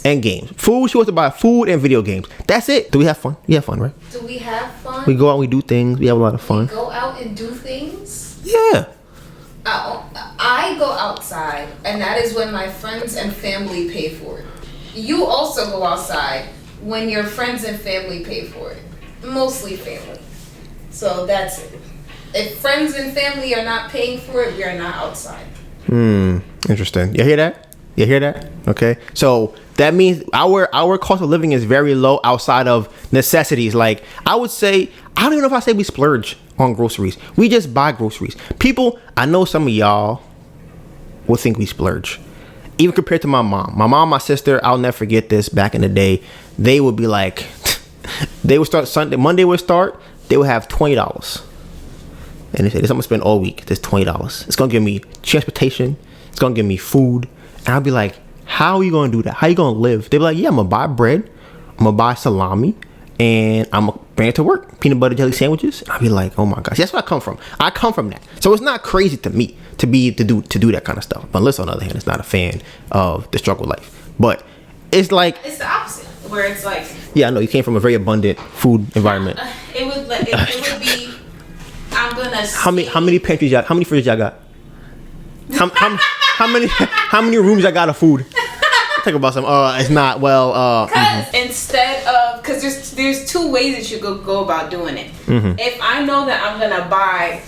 And games. Food. She wants to buy food and video games. That's it. Do we have fun? We have fun, right? Do we have fun? We go out. We do things. We have a lot of fun. We go out and do things. Yeah. I go outside, and that is when my friends and family pay for it. You also go outside when your friends and family pay for it. Mostly family. So that's it. If friends and family are not paying for it, we are not outside. Interesting. You hear that? You hear that? Okay. So that means our cost of living is very low outside of necessities. Like, I would say, I don't even know if I say we splurge on groceries. We just buy groceries. People, I know some of y'all will think we splurge. Even compared to my mom. My mom, my sister, I'll never forget this. Back in the day, they would be like, they would start Sunday, Monday would start, they would have $20. And they said, this I'm gonna spend all week. This $20. It's gonna give me transportation. It's gonna give me food. And I'll be like, how are you gonna do that? How you gonna live? They'd be like, yeah, I'm gonna buy bread. I'm gonna buy salami. And I'm gonna bring it to work. Peanut butter jelly sandwiches. I'll be like, oh my gosh. That's where I come from. I come from that. So it's not crazy to me to do that kind of stuff. But Melissa, on the other hand, is not a fan of the struggle life. But it's like, it's the opposite, where it's like, yeah, I know you came from a very abundant food environment. It would be. I'm gonna. How many pantries y'all? How many fridges y'all got? How many rooms y'all got of food? Talk about some. It's not well. Because instead of, because there's two ways that you could go about doing it. If I know that I'm gonna buy,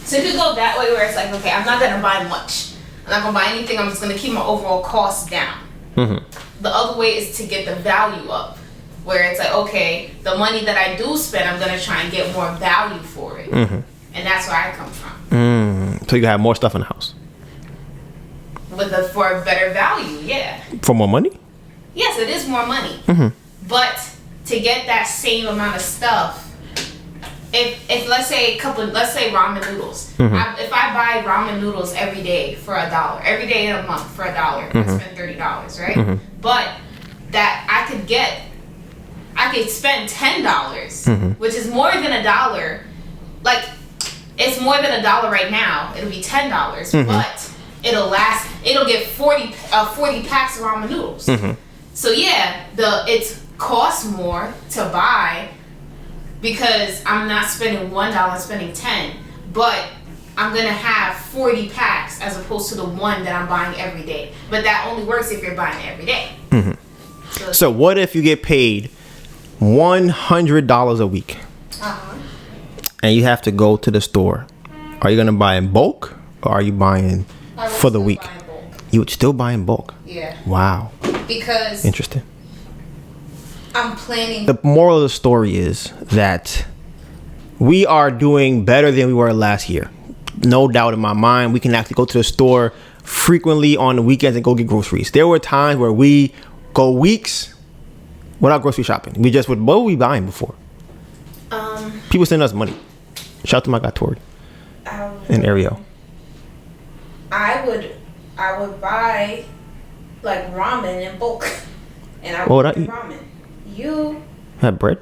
so if you go that way where it's like, okay, I'm not gonna buy much. I'm not gonna buy anything. I'm just gonna keep my overall costs down. The other way is to get the value up, where it's like, okay, the money that I do spend, I'm gonna try and get more value for it, and that's where I come from. So you have more stuff in the house. For a better value, yeah. For more money? Yes, it is more money. But to get that same amount of stuff, if let's say ramen noodles. If I buy ramen noodles every day for $1, every day in a month for $1, I spend $30, right? But that I could spend $10, which is more than $1. Like, it's more than $1 right now. It'll be $10, but it'll last. It'll get 40 packs of ramen noodles. So yeah, it costs more to buy because I'm not spending $1, I'm spending 10. But I'm gonna have 40 packs as opposed to the one that I'm buying every day. But that only works if you're buying it every day. So what if you get paid $100 a week, and you have to go to the store? Are you gonna buy in bulk, or are you buying for the week? You would still buy in bulk? Yeah. Wow. Because interesting. I'm planning. The moral of the story is that we are doing better than we were last year. No doubt in my mind. We can actually go to the store frequently on the weekends and go get groceries. There were times where we go weeks without grocery shopping. What were we buying before? People send us money. Shout out to my guy Tori and Ariel. I would buy like ramen in bulk, and I would eat ramen. You had bread?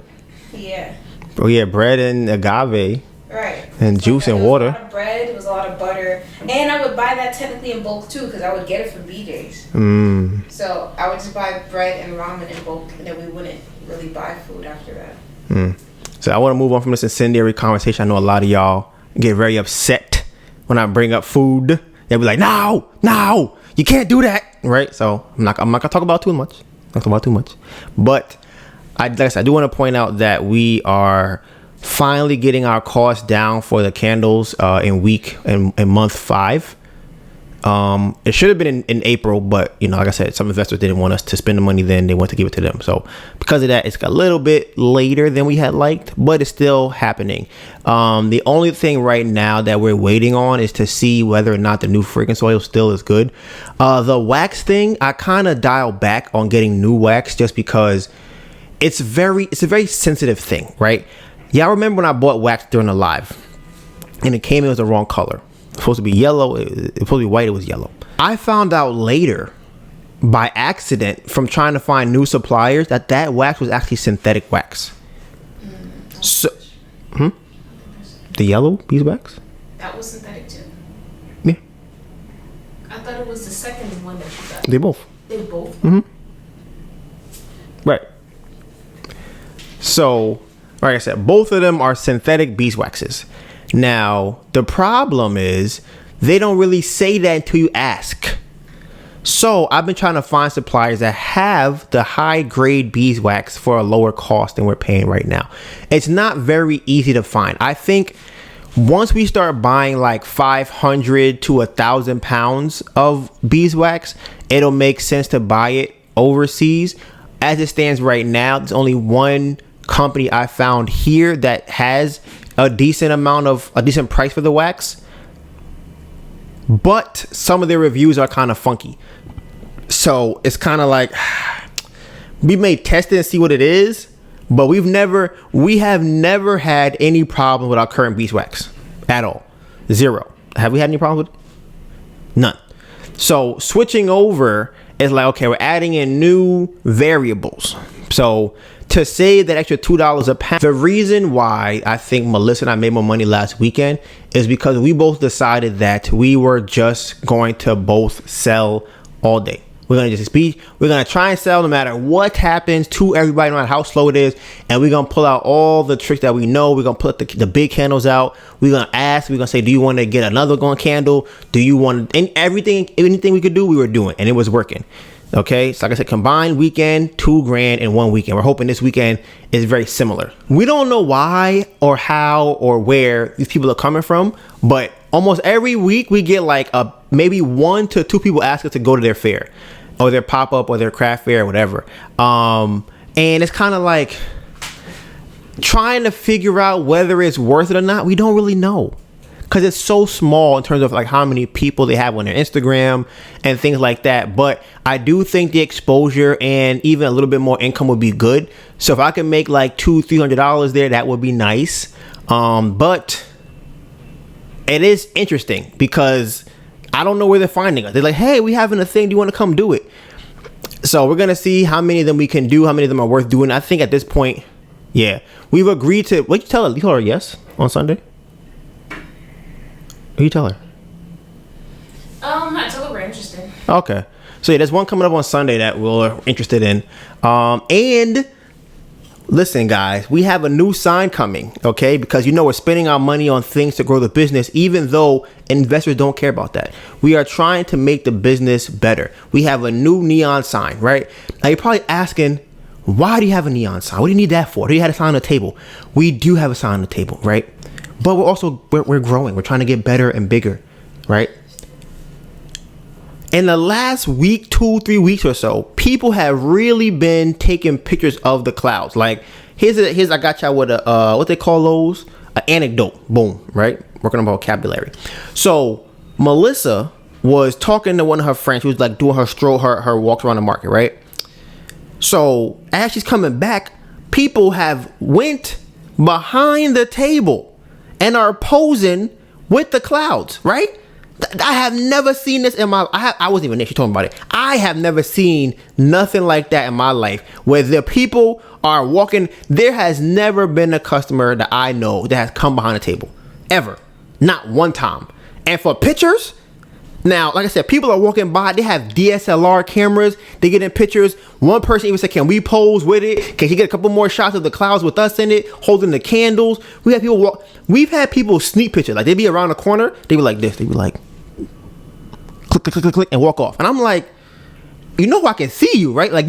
Yeah. Oh yeah, bread and agave. Right. And juice and water. It was a lot of bread. It was a lot of butter, and I would buy that technically in bulk too because I would get it from BJ's. So I would just buy bread and ramen in bulk, and then we wouldn't really buy food after that. So I want to move on from this incendiary conversation. I know a lot of y'all get very upset when I bring up food. They'll be like, no, you can't do that, right? So I'm not gonna talk about too much. But I do want to point out that we are finally getting our costs down for the candles in month 5. It should have been in April, but like I said, some investors didn't want us to spend the money then. They want to give it to them. So because of that, it's a little bit later than we had liked, but it's still happening. The only thing right now that we're waiting on is to see whether or not the new fragrance oil still is good. The wax thing, I kind of dialed back on getting new wax just because it's a very sensitive thing, right? Y'all remember when I bought wax during the live and it came in with the wrong color? supposed to be yellow. It's supposed to be white. It was yellow. I found out later by accident from trying to find new suppliers that wax was actually synthetic wax. So, the yellow beeswax? That was synthetic too. Yeah. I thought it was the second one that you got. They both. They both? Mm-hmm. Right. So, like I said, both of them are synthetic beeswaxes. Now, the problem is they don't really say that until you ask. So I've been trying to find suppliers that have the high grade beeswax for a lower cost than we're paying right now. It's not very easy to find. I think once we start buying like 500 to 1,000 pounds of beeswax, it'll make sense to buy it overseas. As it stands right now, there's only one company I found here that has a decent price for the wax, but some of their reviews are kind of funky. So it's kind of like we may test it and see what it is, but we have never had any problem with our current beeswax at all. Zero. Have we had any problem with it? None. So switching over is like, okay, we're adding in new variables. So to save that extra $2 a pound, the reason why I think Melissa and I made more money last weekend is because we both decided that we were just going to both sell all day. We're going to try and sell no matter what happens to everybody, no matter how slow it is. And we're going to pull out all the tricks that we know. We're going to put the big candles out. We're going to ask, we're going to say, do you want to get another candle? Do you want, and anything we could do, we were doing, and it was working. Okay, so like I said, combined weekend, $2,000 in one weekend. We're hoping this weekend is very similar. We don't know why or how or where these people are coming from, but almost every week we get like maybe 1 to 2 people ask us to go to their fair or their pop-up or their craft fair or whatever. And it's kind of like trying to figure out whether it's worth it or not. We don't really know, because it's so small in terms of like how many people they have on their Instagram and things like that. But I do think the exposure and even a little bit more income would be good. So if I can make like $200-$300 there, that would be nice. But it is interesting because I don't know where they're finding us. They're like, hey, we having a thing. Do you want to come do it? So we're going to see how many of them we can do, how many of them are worth doing. I think at this point, yeah, we've agreed to, what you tell her? You told her yes on Sunday? Who you tell her? I told her we're interested. Okay. So yeah, there's one coming up on Sunday that we're interested in. And listen, guys, we have a new sign coming, okay? Because we're spending our money on things to grow the business, even though investors don't care about that. We are trying to make the business better. We have a new neon sign, right? Now you're probably asking, why do you have a neon sign? What do you need that for? Do you have a sign on the table? We do have a sign on the table, right? But we're growing. We're trying to get better and bigger, right? In the last week, 2-3 weeks or so, people have really been taking pictures of the clouds. Like, here's I got y'all with a what they call those? An anecdote. Boom, right? Working on vocabulary. So Melissa was talking to one of her friends who was like doing her stroll, her walks around the market, right? So as she's coming back, people have went behind the table and are posing with the clouds, right? I have never seen this in my life. I wasn't even there. She's talking about it. I have never seen nothing like that in my life, where the people are walking. There has never been a customer that I know that has come behind a table, ever. Not one time. And for pictures, now, like I said, people are walking by. They have DSLR cameras. They get in pictures. One person even said, can we pose with it? Can he get a couple more shots of the clouds with us in it, holding the candles? We have people walk. We've had people sneak pictures. Like, they'd be around the corner. They'd be like this. They'd be like, click, click, click, click, click, and walk off. And I'm like, I can see you, right? Like,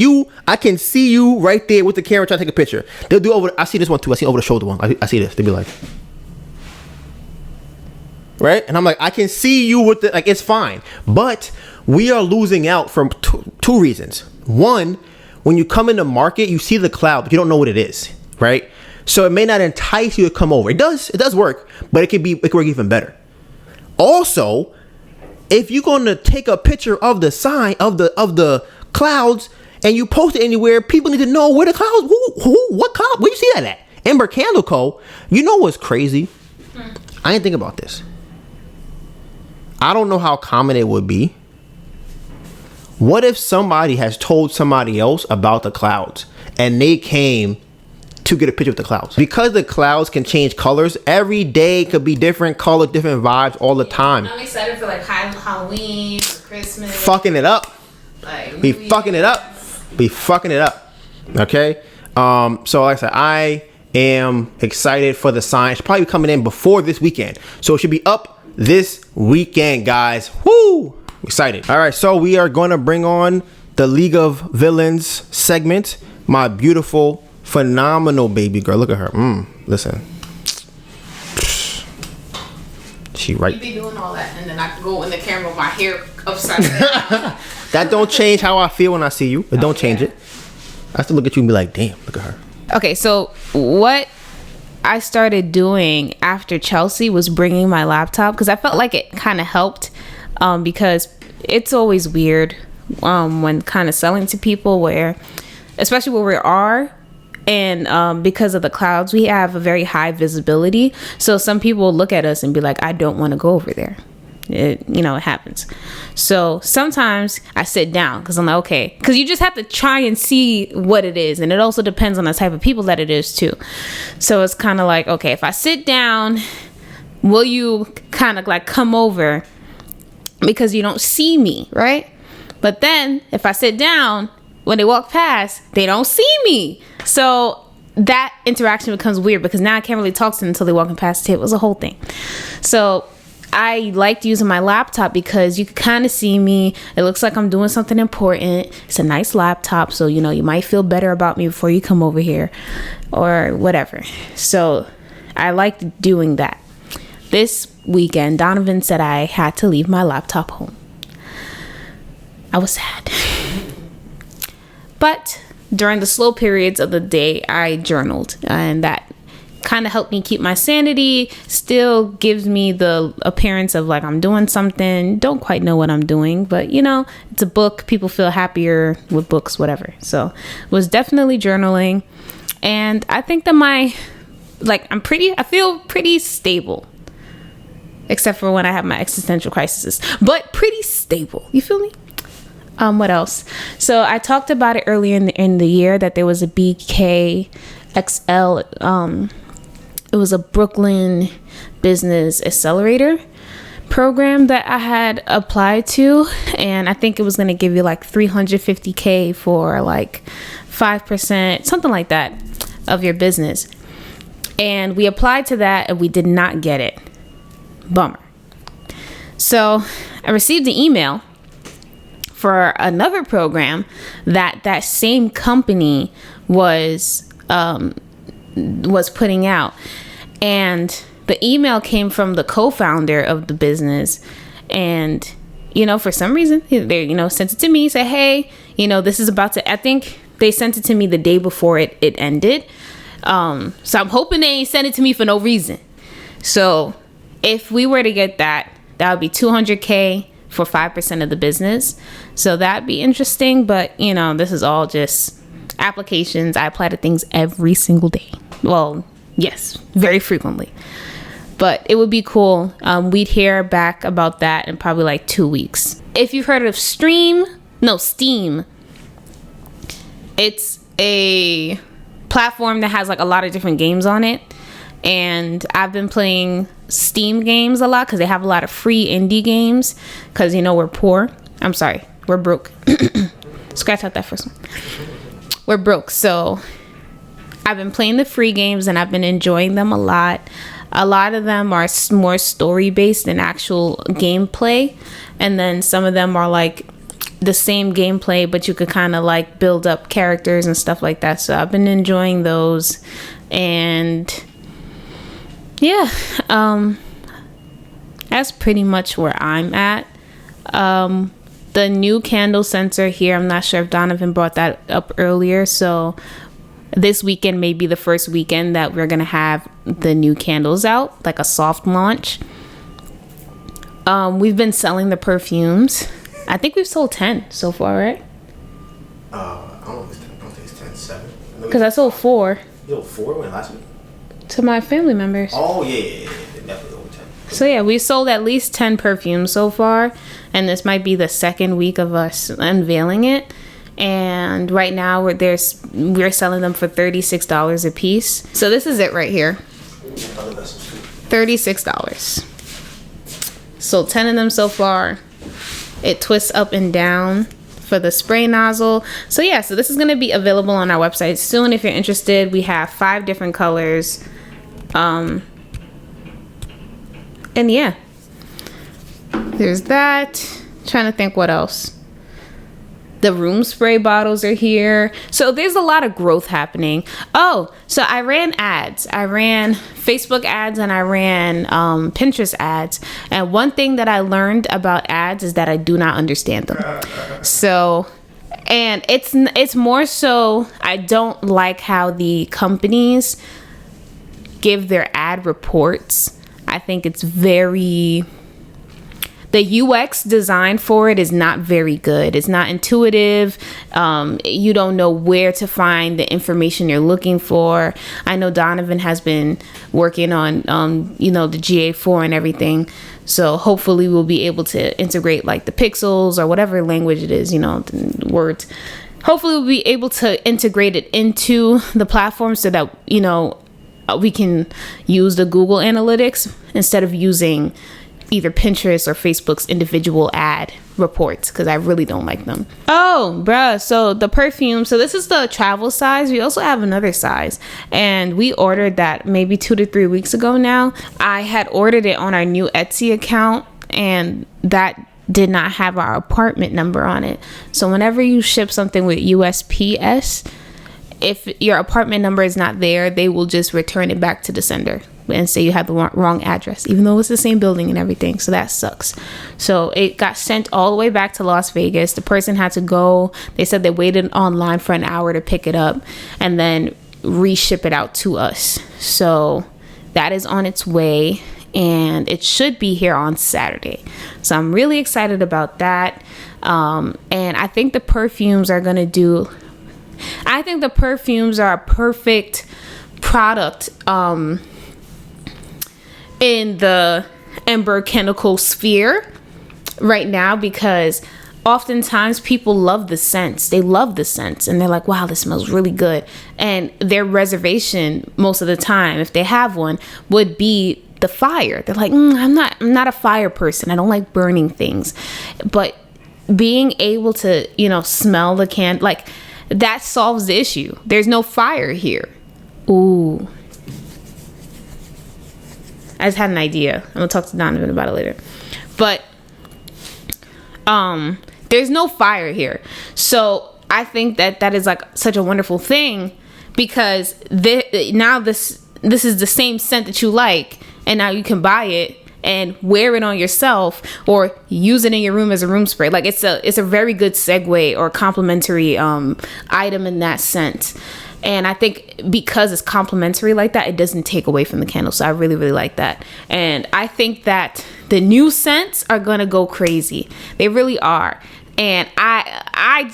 I can see you right there with the camera trying to take a picture. They'll do I see this one too. I see over the shoulder one. I see this. They'd be like, right? And I'm like, I can see you with the, like, it's fine. But we are losing out from two reasons. One, when you come in the market, you see the cloud, but you don't know what it is, right? So it may not entice you to come over. It does work, but it could work even better. Also, if you're going to take a picture of the sign of the clouds and you post it anywhere, people need to know where the clouds, what cloud, where you see that at? Ember Candle Co. You know what's crazy? I didn't think about this. I don't know how common it would be. What if somebody has told somebody else about the clouds and they came to get a picture of the clouds? Because the clouds can change colors, every day could be different color, different vibes all the time. I'm excited for like Halloween, Christmas. Fucking it up. Like, Be fucking it up. Be fucking it up. Okay? So like I said, I am excited for the sign. It's probably coming in before this weekend. So it should be up this weekend, guys. Woo! Excited. All right, so we are going to bring on the League of Villains segment. My beautiful, phenomenal baby girl. Look at her. Listen. She right. You be doing all that, and then I can go in the camera with my hair upside down. That don't change how I feel when I see you. It don't change it. I have to look at you and be like, damn, look at her. Okay, so what I started doing after Chelsea was bringing my laptop, because I felt like it kind of helped, because it's always weird when kind of selling to people, where especially where we are, and because of the clouds, we have a very high visibility. So some people look at us and be like, I don't want to go over there. It happens. So sometimes I sit down because I'm like, okay, because you just have to try and see what it is. And it also depends on the type of people that it is too. So it's kind of like, okay, if I sit down, will you kind of like come over because you don't see me, right? But then if I sit down, when they walk past, they don't see me. So that interaction becomes weird because now I can't really talk to them until they're walking past the table. It was a whole thing. So I liked using my laptop because you can kind of see me. It looks like I'm doing something important. It's a nice laptop, so you might feel better about me before you come over here or whatever. So I liked doing that. This weekend, Donovan said I had to leave my laptop home. I was sad. But during the slow periods of the day, I journaled, and that kind of helped me keep my sanity. Still gives me the appearance of like I'm doing something. Don't quite know what I'm doing, but it's a book. People feel happier with books, whatever. So was definitely journaling, and I think that I feel pretty stable, except for when I have my existential crises, but pretty stable. You feel me? What else? So I talked about it earlier in the year that there was a BKXL. It was a Brooklyn business accelerator program that I had applied to, and I think it was going to give you like $350K for like 5%, something like that, of your business. And we applied to that and we did not get it. Bummer. So I received an email for another program that same company was putting out, and the email came from the co-founder of the business, and for some reason they sent it to me, say, hey, this is about to, I think they sent it to me the day before it ended, so I'm hoping they ain't sent it to me for no reason. So if we were to get that would be $200K for 5% of the business. So that'd be interesting. But, this is all just applications. I apply to things every single day. Well, yes, very frequently. But it would be cool. We'd hear back about that in probably like 2 weeks. If you've heard of Steam, it's a platform that has like a lot of different games on it. And I've been playing Steam games a lot because they have a lot of free indie games, because we're poor. I'm sorry, we're broke. Scratch out that first one. We're broke. So I've been playing the free games and I've been enjoying them a lot. A lot of them are more story based than actual gameplay, and then some of them are like the same gameplay, but you could kind of like build up characters and stuff like that. So I've been enjoying those. And yeah, that's pretty much where I'm at. The new candle sensor here, I'm not sure if Donovan brought that up earlier. So this weekend may be the first weekend that we're going to have the new candles out, like a soft launch. We've been selling the perfumes. I think we've sold 10 so far, right? I don't think it's 10, 7. Because I sold 4. You sold 4 when last week? To my family members. Oh, yeah. Definitely over 10. So yeah, we sold at least 10 perfumes so far, and this might be the second week of us unveiling it. And right now we're selling them for $36 a piece. So this is it right here. $36. Sold 10 of them so far. It twists up and down for the spray nozzle. So yeah, so this is going to be available on our website soon if you're interested. We have 5 different colors. And yeah, there's that. Trying to think what else. The room spray bottles are here. So there's a lot of growth happening. Oh, so I ran ads. I ran Facebook ads and I ran Pinterest ads. And one thing that I learned about ads is that I do not understand them. So, and it's more so I don't like how the companies give their ad reports. I think it's the UX design for it is not very good. It's not intuitive. You don't know where to find the information you're looking for. I know Donovan has been working on, the GA4 and everything. So hopefully we'll be able to integrate like the pixels or whatever language it is, the words. Hopefully we'll be able to integrate it into the platform so that, we can use the Google Analytics instead of using either Pinterest or Facebook's individual ad reports, because I really don't like them. Oh, bruh. So the perfume. So this is the travel size. We also have another size, and we ordered that maybe 2 to 3 weeks ago now. I had ordered it on our new Etsy account, and that did not have our apartment number on it. So whenever you ship something with USPS, if your apartment number is not there, they will just return it back to the sender and say you have the wrong address, even though it's the same building and everything. So that sucks. So it got sent all the way back to Las Vegas. The person had to go. They said they waited online for an hour to pick it up and then reship it out to us. So that is on its way, and it should be here on Saturday. So I'm really excited about that. And I think the perfumes are a perfect product in the Ember chemical sphere right now, because oftentimes people love the scents. They love the scents and they're like, wow, this smells really good. And their reservation most of the time, if they have one, would be the fire. They're like, I'm not a fire person. I don't like burning things. But being able to, smell the can, like, that solves the issue. There's no fire here. Ooh. I just had an idea. I'm gonna talk to Donovan about it later. But there's no fire here. So I think that is like such a wonderful thing, because now this is the same scent that you like, and now you can buy it and wear it on yourself or use it in your room as a room spray. Like it's a very good segue or complementary item in that scent. And I think because it's complementary like that, it doesn't take away from the candle. So I really, really like that. And I think that the new scents are going to go crazy. They really are. And I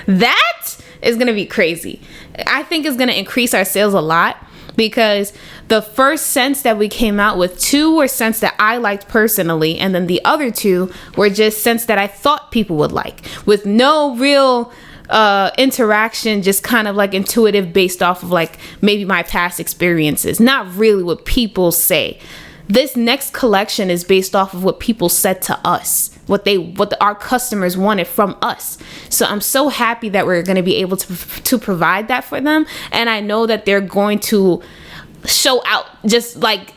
that is going to be crazy. I think it's going to increase our sales a lot, because the first scents that we came out with, 2 were scents that I liked personally. And then the other 2 were just scents that I thought people would like, with no real interaction, just kind of like intuitive, based off of like maybe my past experiences, not really what people say. This next collection is based off of what people said to us, what our customers wanted from us. So I'm so happy that we're going to be able to provide that for them, and I know that they're going to show out. Just like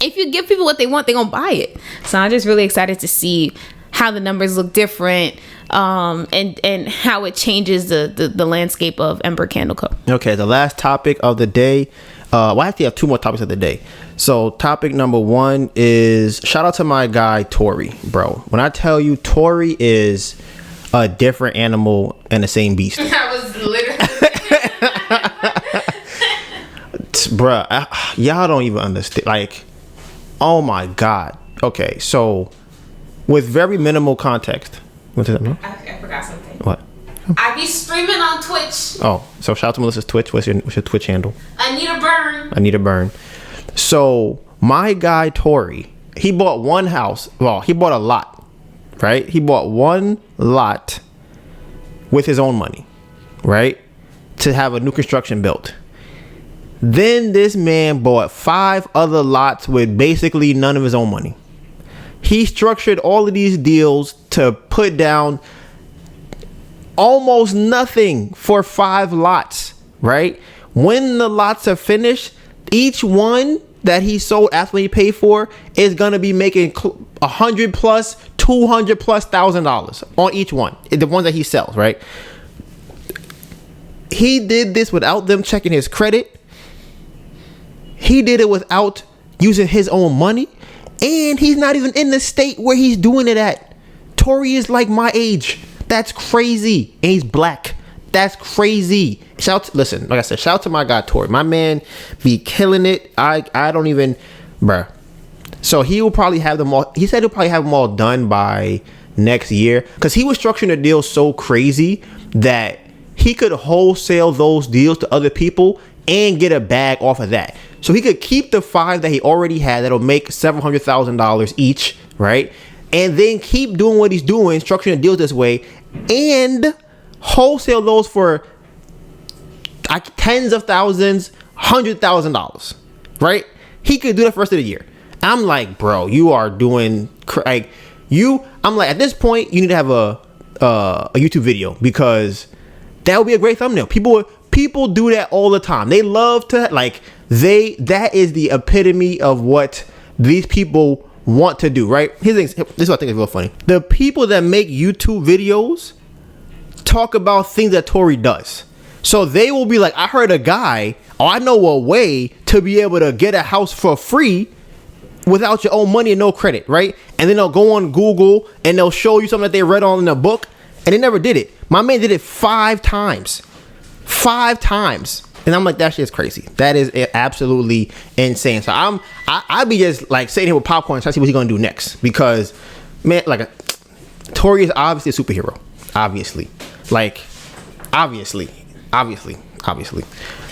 if you give people what they want, they're gonna buy it. So I'm just really excited to see how the numbers look different, and how it changes the landscape of Ember Candle Co. Okay, the last topic of the day. I actually have 2 more topics of the day. So topic number 1 is shout out to my guy Tori, bro. When I tell you Tori is a different animal and the same beast. That was literally bruh, y'all don't even understand. Like, oh my god. Okay, so with very minimal context. What did that mean? I forgot something. What? I be streaming on Twitch. Oh, so shout out to Melissa's Twitch. What's your Twitch handle? Anita Byrne. Anita Byrne. So My guy Tori, he bought one house. Well, he bought a lot, right? He bought one lot with his own money, right? To have a new construction built. Then this man bought 5 other lots with basically none of his own money. He structured all of these deals to put down almost nothing for 5 lots, right? When the lots are finished, each one that he sold after he paid for is going to be making $100 plus, $200 plus $1,000 on each one. The ones that he sells, right? He did this without them checking his credit. He did it without using his own money. And he's not even in the state where he's doing it at. Tori is like my age. That's crazy. And he's black. That's crazy. Listen, like I said, shout out to my guy Tori. My man be killing it. I don't even, bruh. So he will probably have them all. He said he'll probably have them all done by next year. Because he was structuring the deal so crazy that he could wholesale those deals to other people and get a bag off of that. So he could keep the 5 that he already had that'll make $700,000 each, right? And then keep doing what he's doing, structuring the deals this way, and wholesale those for like tens of thousands, $100,000, right? He could do that for the rest of the year. I'm like, bro, you are doing I'm like, at this point, you need to have a YouTube video, because that would be a great thumbnail. People do that all the time. They love to that is the epitome of what these people want to do, right? This is what I think is real funny. The people that make YouTube videos talk about things that Tori does. So they will be like, I heard a guy, I know a way to be able to get a house for free without your own money and no credit, right? And then they'll go on Google and they'll show you something that they read on in a book, and they never did it. My man did it 5 times. 5 times. And I'm like, that shit is crazy. That is absolutely insane. So I be just like sitting here with popcorn trying to see what he's gonna do next, because man, Tori is obviously a superhero. Obviously.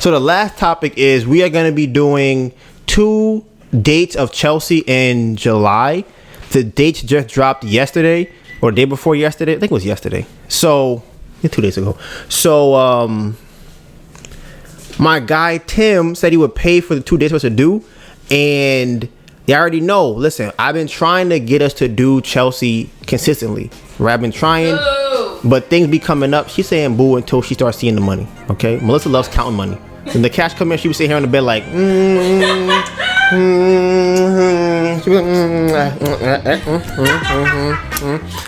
So the last topic is we are gonna be doing 2 dates of Chelsea in July. The dates just dropped yesterday or the day before yesterday. I think it was yesterday. So 2 days ago. So my guy Tim said he would pay for the 2 days for us to do, and they already know. Listen, I've been trying to get us to do Chelsea consistently. Right? I've been trying, but things be coming up. She's saying boo until she starts seeing the money. Okay, Melissa loves counting money. When the cash come in, she was sitting here on the bed like,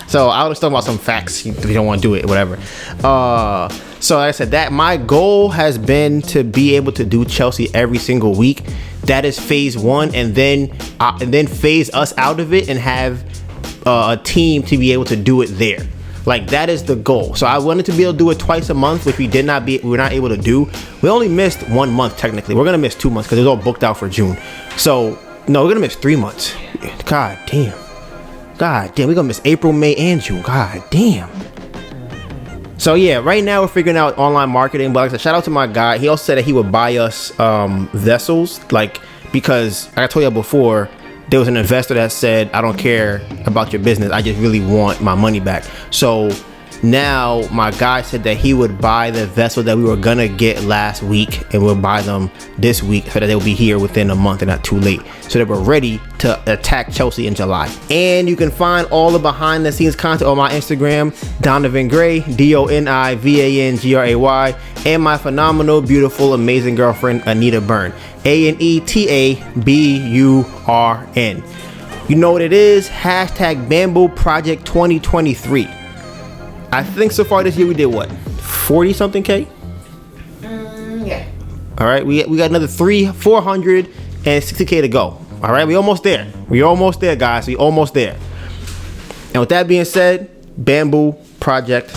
So I was talking about some facts. If you don't want to do it, whatever. So like I said, that my goal has been to be able to do Chelsea every single week. That is phase 1, and then phase us out of it and have a team to be able to do it there. Like, that is the goal. So I wanted to be able to do it twice a month, which we were not able to do. We only missed 1 month technically. We're gonna miss 2 months because it was all booked out for June. So no, we're gonna miss 3 months. God damn, we're gonna miss April, May, and June. God damn. So yeah, right now we're figuring out online marketing. But like I said, shout out to my guy. He also said that he would buy us vessels, because like I told you before, there was an investor that said, I don't care about your business, I just really want my money back. So now my guy said that he would buy the vessel that we were gonna get last week, and we'll buy them this week so that they'll be here within a month and not too late, so that we're ready to attack Chelsea in July. And you can find all the behind the scenes content on my Instagram, Donovan Gray, DONIVANGRAY, and my phenomenal, beautiful, amazing girlfriend, Anita Byrne, ANETABURN. You know what it is? Hashtag Bamboo Project 2023. I think so far this year we did what? 40 something K? Yeah. All right, we got another 460K to go. All right, we almost there. Guys. We almost there. And with that being said, Bamboo Project